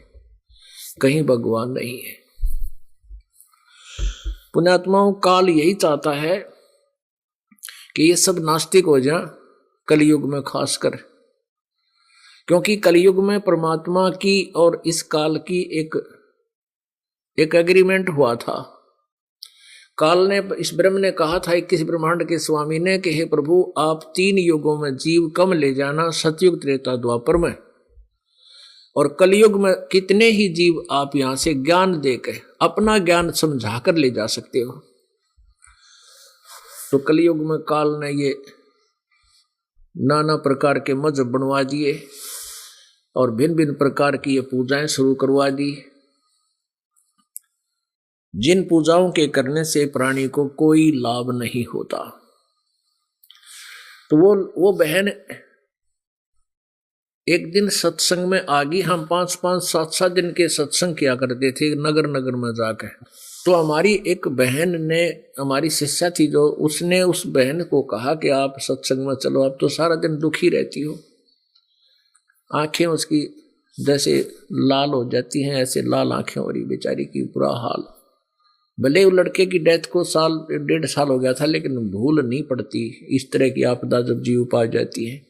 कहीं भगवान नहीं है। पुण्यात्माओं, काल यही चाहता है कि ये सब नास्तिक हो जाए, कलयुग में खासकर, क्योंकि कलयुग में परमात्मा की और इस काल की एक एग्रीमेंट हुआ था। काल ने, इस ब्रह्म ने कहा था 21 ब्रह्मांड के स्वामी ने कि हे प्रभु, आप 3 युगों में जीव कम ले जाना, सतयुग, त्रेता, द्वापर में, और कलयुग में कितने ही जीव आप यहां से ज्ञान देकर अपना ज्ञान समझा कर ले जा सकते हो। तो कलयुग में काल ने ये नाना प्रकार के मजहब बनवा दिए और भिन्न भिन्न प्रकार की ये पूजाएं शुरू करवा दी, जिन पूजाओं के करने से प्राणी को कोई लाभ नहीं होता। तो वो बहन एक दिन सत्संग में आ गई। हम 5-5, 7-7 दिन के सत्संग किया करते थे नगर नगर में जाकर। तो हमारी एक बहन ने, हमारी शिष्या थी जो, उसने उस बहन को कहा कि आप सत्संग में चलो, आप तो सारा दिन दुखी रहती हो। आंखें उसकी जैसे लाल हो जाती हैं, ऐसे लाल आंखें हो रही बेचारी की, बुरा हाल। भले वो लड़के की डेथ को 1.5 साल हो गया था, लेकिन भूल नहीं पड़ती इस तरह की आपदा जब जीव पा जाती है।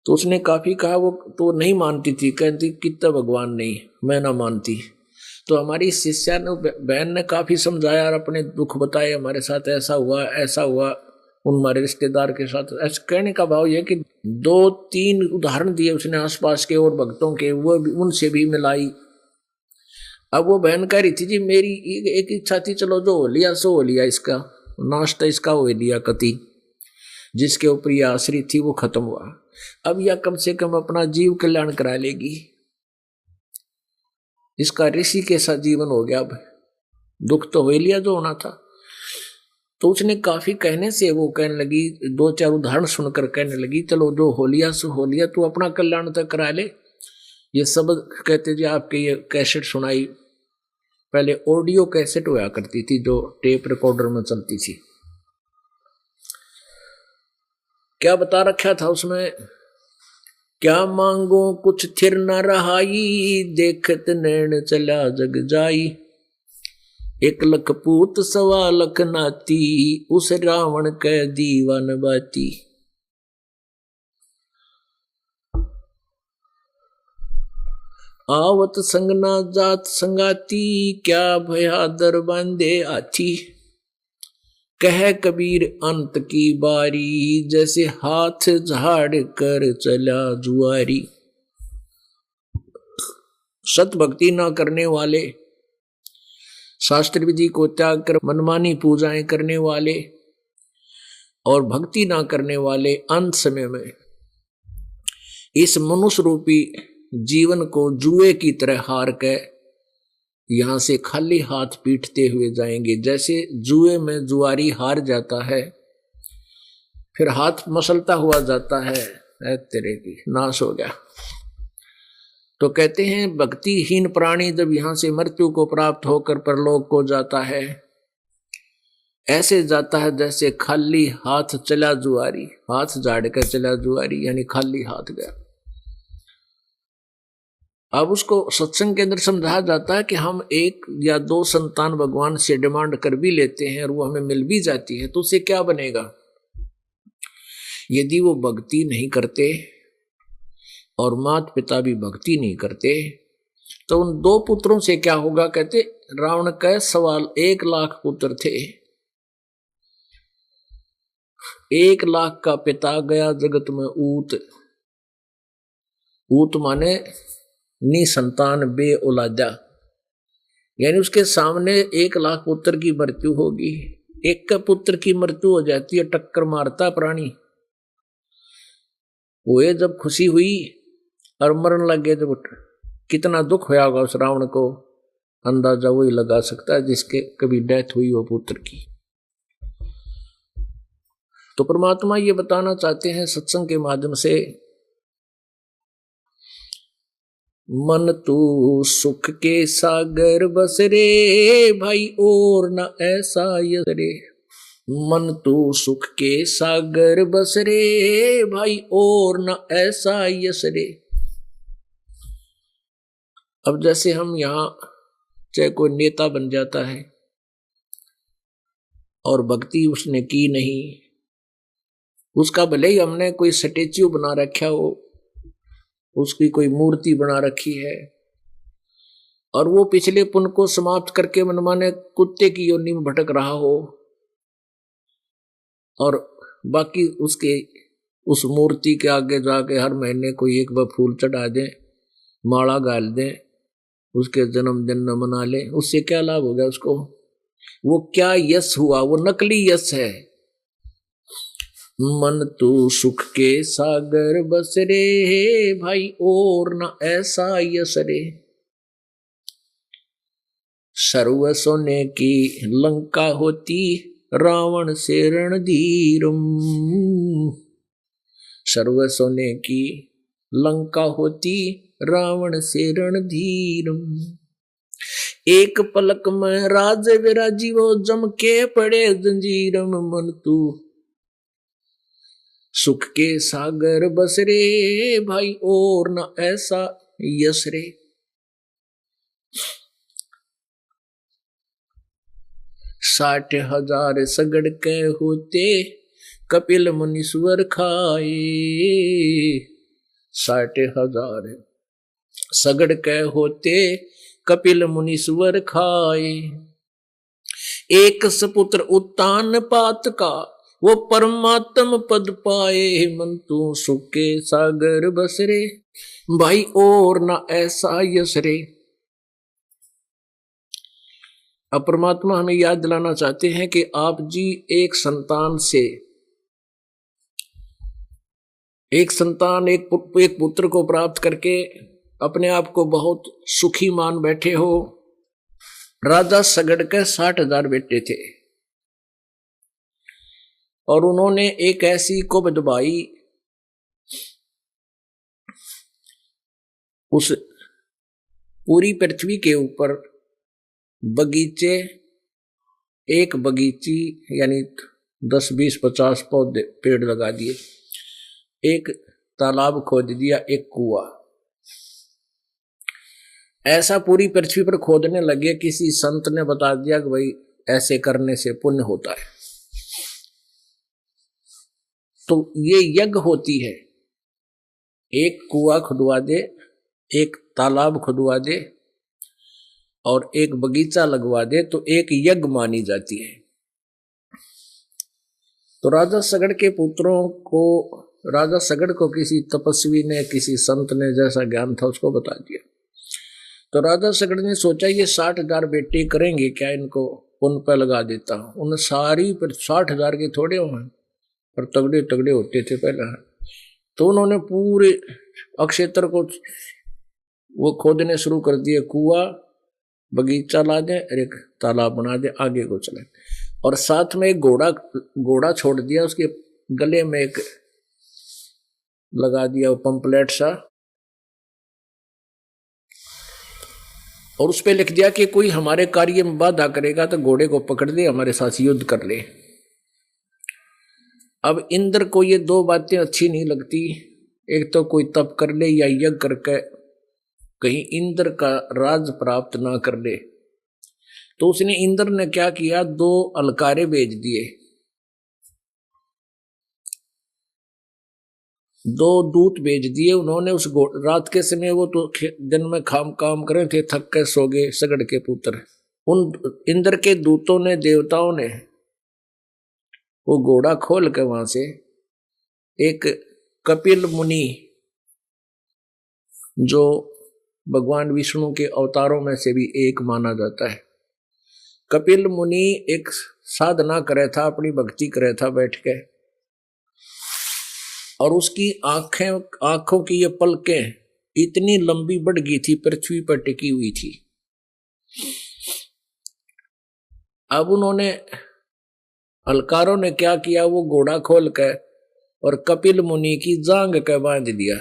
तो उसने काफी कहा, वो तो नहीं मानती थी, कहती कितना भगवान नहीं, मैं ना मानती। तो हमारी शिष्या ने, बहन ने काफी समझाया और अपने दुख बताए, हमारे साथ ऐसा हुआ ऐसा हुआ, उन हमारे रिश्तेदार के साथ ऐसा। कहने का भाव यह कि 2-3 उदाहरण दिए उसने आसपास के और भक्तों के, वो भी उनसे भी मिलाई। अब वो बहन कह रही थी जी, मेरी एक इच्छा थी, चलो जो हो लिया सो हो लिया, इसका नाश्ता इसका हो लिया, कति जिसके ऊपर यह आश्रित थी वो खत्म हुआ। अब यह कम से कम अपना जीव कल्याण करा लेगी, इसका ऋषि के साथ जीवन हो गया, अब दुख तो हो लिया जो होना था। तो उसने काफी कहने से वो कहने लगी, 2-4 उदाहरण सुनकर कहने लगी, चलो जो हो लिया सो हो लिया, तू अपना कल्याण तक करा ले। ये सब कहते जी आपके ये कैसेट सुनाई, पहले ऑडियो कैसेट हुआ करती थी जो टेप रिकॉर्डर में चलती थी। क्या बता रखा था उसमें, क्या मांगो कुछ थिर न रहाई, देखत नैन चला जग जाई, 1 लख पूत 1.25 लख नाती, उस रावण के दीवान बाती। आवत संगना जात संगाती, क्या भया दर बांधे हाथी, कह कबीर अंत की बारी, जैसे हाथ झाड़ कर चला जुआरी। सत भक्ति न करने वाले, शास्त्र विधि को त्याग कर मनमानी पूजाएं करने वाले और भक्ति ना करने वाले अंत समय में इस मनुष्य रूपी जीवन को जुए की तरह हार के यहां से खाली हाथ पीटते हुए जाएंगे। जैसे जुए में जुआरी हार जाता है, फिर हाथ मसलता हुआ जाता है, तेरे की नाश हो गया। तो कहते हैं भक्तिहीन प्राणी जब यहां से मृत्यु को प्राप्त होकर परलोक को जाता है, ऐसे जाता है जैसे खाली हाथ चला जुआरी, हाथ झाड़ कर चला जुआरी, यानी खाली हाथ गया। अब उसको सत्संग के अंदर समझाया जाता है कि हम 1 या 2 संतान भगवान से डिमांड कर भी लेते हैं और वो हमें मिल भी जाती है, तो उससे क्या बनेगा? यदि वो भक्ति नहीं करते और माता पिता भी भक्ति नहीं करते तो उन 2 पुत्रों से क्या होगा? कहते रावण का 1.25 लाख पुत्र थे, 1 लाख का पिता गया जगत में ऊत। ऊत माने निसंतान, बे औलादा, यानी उसके सामने 1 लाख पुत्र की मृत्यु होगी। एक का पुत्र की मृत्यु हो जाती है, टक्कर मारता प्राणी। वो जब खुशी हुई और मरण लग गए, जब कितना दुख होया होगा उस रावण को, अंदाजा वही लगा सकता है जिसके कभी डेथ हुई वो पुत्र की। तो परमात्मा ये बताना चाहते हैं सत्संग के माध्यम से, मन तू सुख के सागर बस रे भाई और न ऐसा यस रे। मन तू सुख के सागर बस रे भाई और न ऐसा यस रे। अब जैसे हम यहाँ चाहे कोई नेता बन जाता है और भक्ति उसने की नहीं, उसका भले ही हमने कोई स्टेच्यू बना रखा हो, उसकी कोई मूर्ति बना रखी है, और वो पिछले पुण्य को समाप्त करके मनमाने कुत्ते की योनि में भटक रहा हो, और बाकी उसके उस मूर्ति के आगे जाके हर महीने कोई एक बार फूल चढ़ा दे, माला गाल दे, उसके जन्मदिन न मना ले, उससे क्या लाभ होगा उसको? वो क्या यश हुआ? वो नकली यश है। मन तू सुख के सागर बस रे भाई और न ऐसा यश रे। सर्व सोने की लंका होती रावण से रणधीरम। सर्व सोने की लंका होती रावण से रणधीरम। एक पलक में राज विराजी वो जम के पड़े जंजीरम। मन तू सुख के सागर बस रे भाई और न ऐसा यश रे। 60,000 सगड़ के होते कपिल मुनीश्वर खाए। 60,000 सगड़ के होते कपिल मुनीश्वर खाए। एक सपुत्र उत्तान पात का वो परमात्म पद पाए। मन तू सुख के सागर बस रे भाई और न ऐसा यश रे। अब परमात्मा हमें याद दिलाना चाहते हैं कि आप जी एक संतान से, एक संतान एक पुत्र को प्राप्त करके अपने आप को बहुत सुखी मान बैठे हो। राजा सगड़ के 60,000 बेटे थे और उन्होंने एक ऐसी कुब दबाई, उस पूरी पृथ्वी के ऊपर बगीचे, एक बगीची यानी 10, 20, 50 पौधे पेड़ लगा दिए, एक तालाब खोद दिया, एक कुआं। ऐसा पूरी पृथ्वी पर खोदने लगे। किसी संत ने बता दिया कि भाई ऐसे करने से पुण्य होता है। तो ये यज्ञ होती है, एक कुआं खुदवा दे, एक तालाब खुदवा दे और एक बगीचा लगवा दे तो एक यज्ञ मानी जाती है। तो राजा सगड़ के पुत्रों को, राजा सगड़ को किसी तपस्वी ने, किसी संत ने जैसा ज्ञान था उसको बता दिया। तो राजा सगड़ ने सोचा ये 60,000 बेटे करेंगे क्या, इनको पुण्य पे लगा देता हूं। उन सारी पर 60,000 के थोड़े हुए पर तगड़े तगड़े होते थे पहले। तो उन्होंने पूरे अक्षेत्र को वो खोदने शुरू कर दिए। कुआं, बगीचा ला दे और एक तालाब बना दे, आगे को चले। और साथ में एक घोड़ा छोड़ दिया, उसके गले में एक लगा दिया पंपलेट सा, और उस पर लिख दिया कि कोई हमारे कार्य में बाधा करेगा तो घोड़े को पकड़ दे, हमारे साथ युद्ध कर ले। अब इंद्र को ये दो बातें अच्छी नहीं लगती। एक तो कोई तप कर ले या यज्ञ करके कहीं इंद्र का राज प्राप्त ना कर ले। तो उसने, इंद्र ने क्या किया, 2 अलकारे भेज दिए, 2 दूत भेज दिए उन्होंने। उस रात के समय वो तो दिन में काम करे थे, थक के सो गए सगड़ के पुत्र। उन इंद्र के दूतों ने, देवताओं ने वो घोड़ा खोल के वहां से एक कपिल मुनि, जो भगवान विष्णु के अवतारों में से भी एक माना जाता है, कपिल मुनि एक साधना करे था, अपनी भक्ति करे था बैठ के, और उसकी आंखों की ये पलकें इतनी लंबी बढ़ गई थी, पृथ्वी पर टिकी हुई थी। अब उन्होंने, अलकारों ने क्या किया, वो घोड़ा खोल के और कपिल मुनि की जांग के बांध दिया।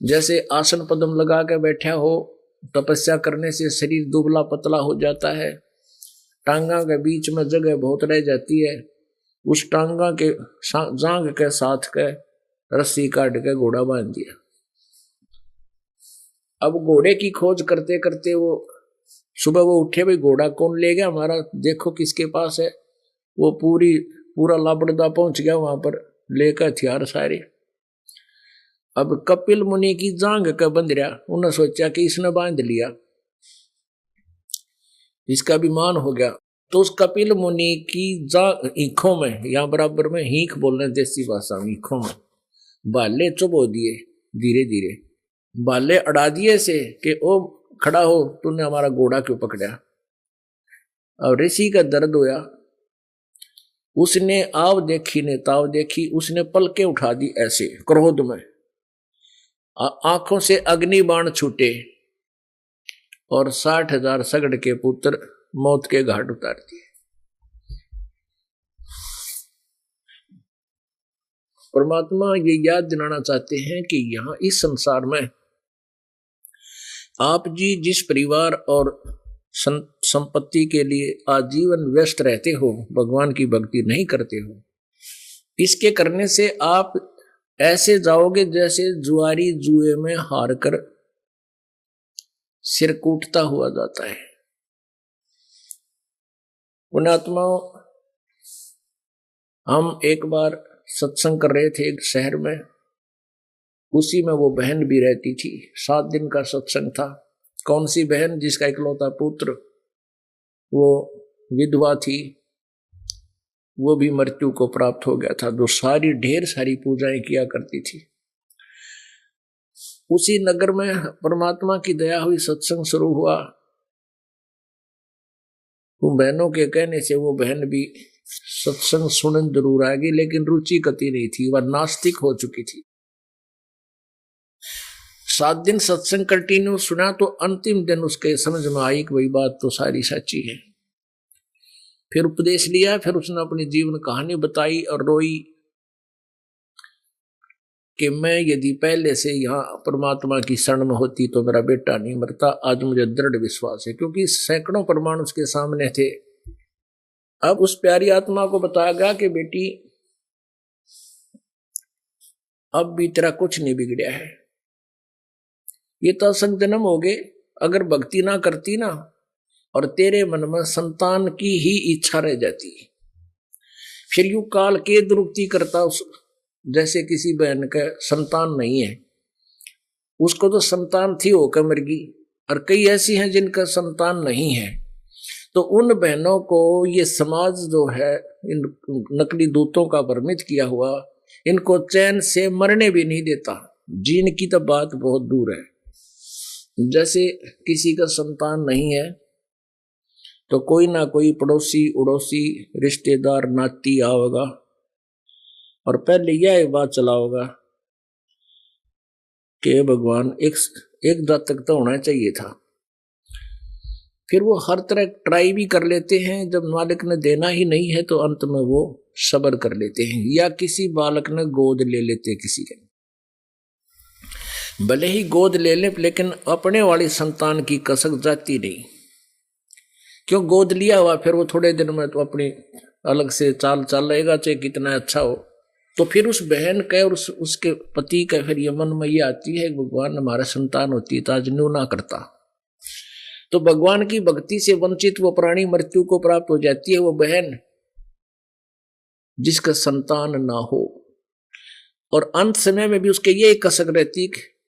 जैसे आसन पद्म लगा के बैठा हो, तपस्या करने से शरीर दुबला पतला हो जाता है, टांगा के बीच में जगह बहुत रह जाती है, उस टांगा के जांग के साथ के रस्सी काट के घोड़ा बांध दिया। अब घोड़े की खोज करते करते वो सुबह वो उठे, भाई घोड़ा कौन ले गया हमारा, देखो किसके पास है। वो पूरा लापड़दा पहुंच गया वहां पर लेकर हथियार सारे। अब कपिल मुनि की जांग का बंध रहा, उन्होंने सोचा कि इसने बांध लिया, इसका विमान हो गया। तो उस कपिल मुनि की जांग ईखों में, यहां बराबर में हीख बोल रहे देसी भाषा में, ईखों में बाले चुबो दिए, धीरे धीरे बाले अड़ा दिए से कि ओ खड़ा हो, तूने हमारा घोड़ा क्यों पकड़ा। और ऋषि का दर्द होया, उसने आव देखी ने ताव देखी, उसने पलके उठा दी ऐसे क्रोध में, आंखों से अग्नि बाण छूटे और 60,000 सगड़ के पुत्र मौत के घाट उतार दिए। परमात्मा ये याद दिलाना चाहते हैं कि यहां इस संसार में आप जी जिस परिवार और संपत्ति के लिए आजीवन व्यस्त रहते हो, भगवान की भक्ति नहीं करते हो, इसके करने से आप ऐसे जाओगे जैसे जुआरी जुए में हार कर सिर कूटता हुआ जाता है। पुण्यात्माओं, हम एक बार सत्संग कर रहे थे एक शहर में, उसी में वो बहन भी रहती थी। 7 दिन का सत्संग था। कौन सी बहन? जिसका इकलौता पुत्र वो विधवा थी, वो भी मृत्यु को प्राप्त हो गया था, जो ढेर सारी पूजाएं किया करती थी। उसी नगर में परमात्मा की दया हुई, सत्संग शुरू हुआ। उन बहनों के कहने से वो बहन भी सत्संग सुनने जरूर आएगी, लेकिन रुचि कति नहीं थी, वह नास्तिक हो चुकी थी। 7 दिन सत्संग कंटिन्यू सुना तो अंतिम दिन उसके समझ में आई कि वही बात तो सारी सच्ची है। फिर उपदेश लिया, फिर उसने अपनी जीवन कहानी बताई और रोई कि मैं यदि पहले से यहाँ परमात्मा की शरण में होती तो मेरा बेटा नहीं मरता। आज मुझे दृढ़ विश्वास है, क्योंकि सैकड़ों प्रमाण उसके सामने थे। अब उस प्यारी आत्मा को बताया गया कि बेटी, अब भी तेरा कुछ नहीं बिगड़ा है, ये तो असंग जन्म हो गए। अगर भक्ति ना करती ना, और तेरे मन में संतान की ही इच्छा रह जाती, फिर यूं काल के दुरुक्ति करता उस, जैसे किसी बहन का संतान नहीं है, उसको तो संतान थी होकर मर गई, और कई ऐसी हैं जिनका संतान नहीं है। तो उन बहनों को ये समाज जो है, इन नकली दूतों का भ्रमित किया हुआ, इनको चैन से मरने भी नहीं देता। जीने की तो बात बहुत दूर है। जैसे किसी का संतान नहीं है तो कोई ना कोई पड़ोसी उड़ोसी रिश्तेदार नाती आओगा और पहले यह बात चलाओगा कि भगवान एक जातक तो होना चाहिए था। फिर वो हर तरह ट्राई भी कर लेते हैं, जब मालिक ने देना ही नहीं है तो अंत में वो सब्र कर लेते हैं, या किसी बालक ने गोद ले लेते किसी के, भले ही गोद ले ले, लेकिन अपने वाली संतान की कसक जाती नहीं। क्यों? गोद लिया हुआ, फिर वो थोड़े दिन में तो अपनी अलग से चाल चलेगा, चाहे कितना अच्छा हो। तो फिर उस बहन का और उसके पति का फिर ये मन में ये आती है, भगवान हमारा संतान होती तो आज न्यू ना करता। तो भगवान की भक्ति से वंचित वो प्राणी मृत्यु को प्राप्त हो जाती है, वो बहन जिसका संतान ना हो। और अंत समय में भी उसके ये कसक रहती कि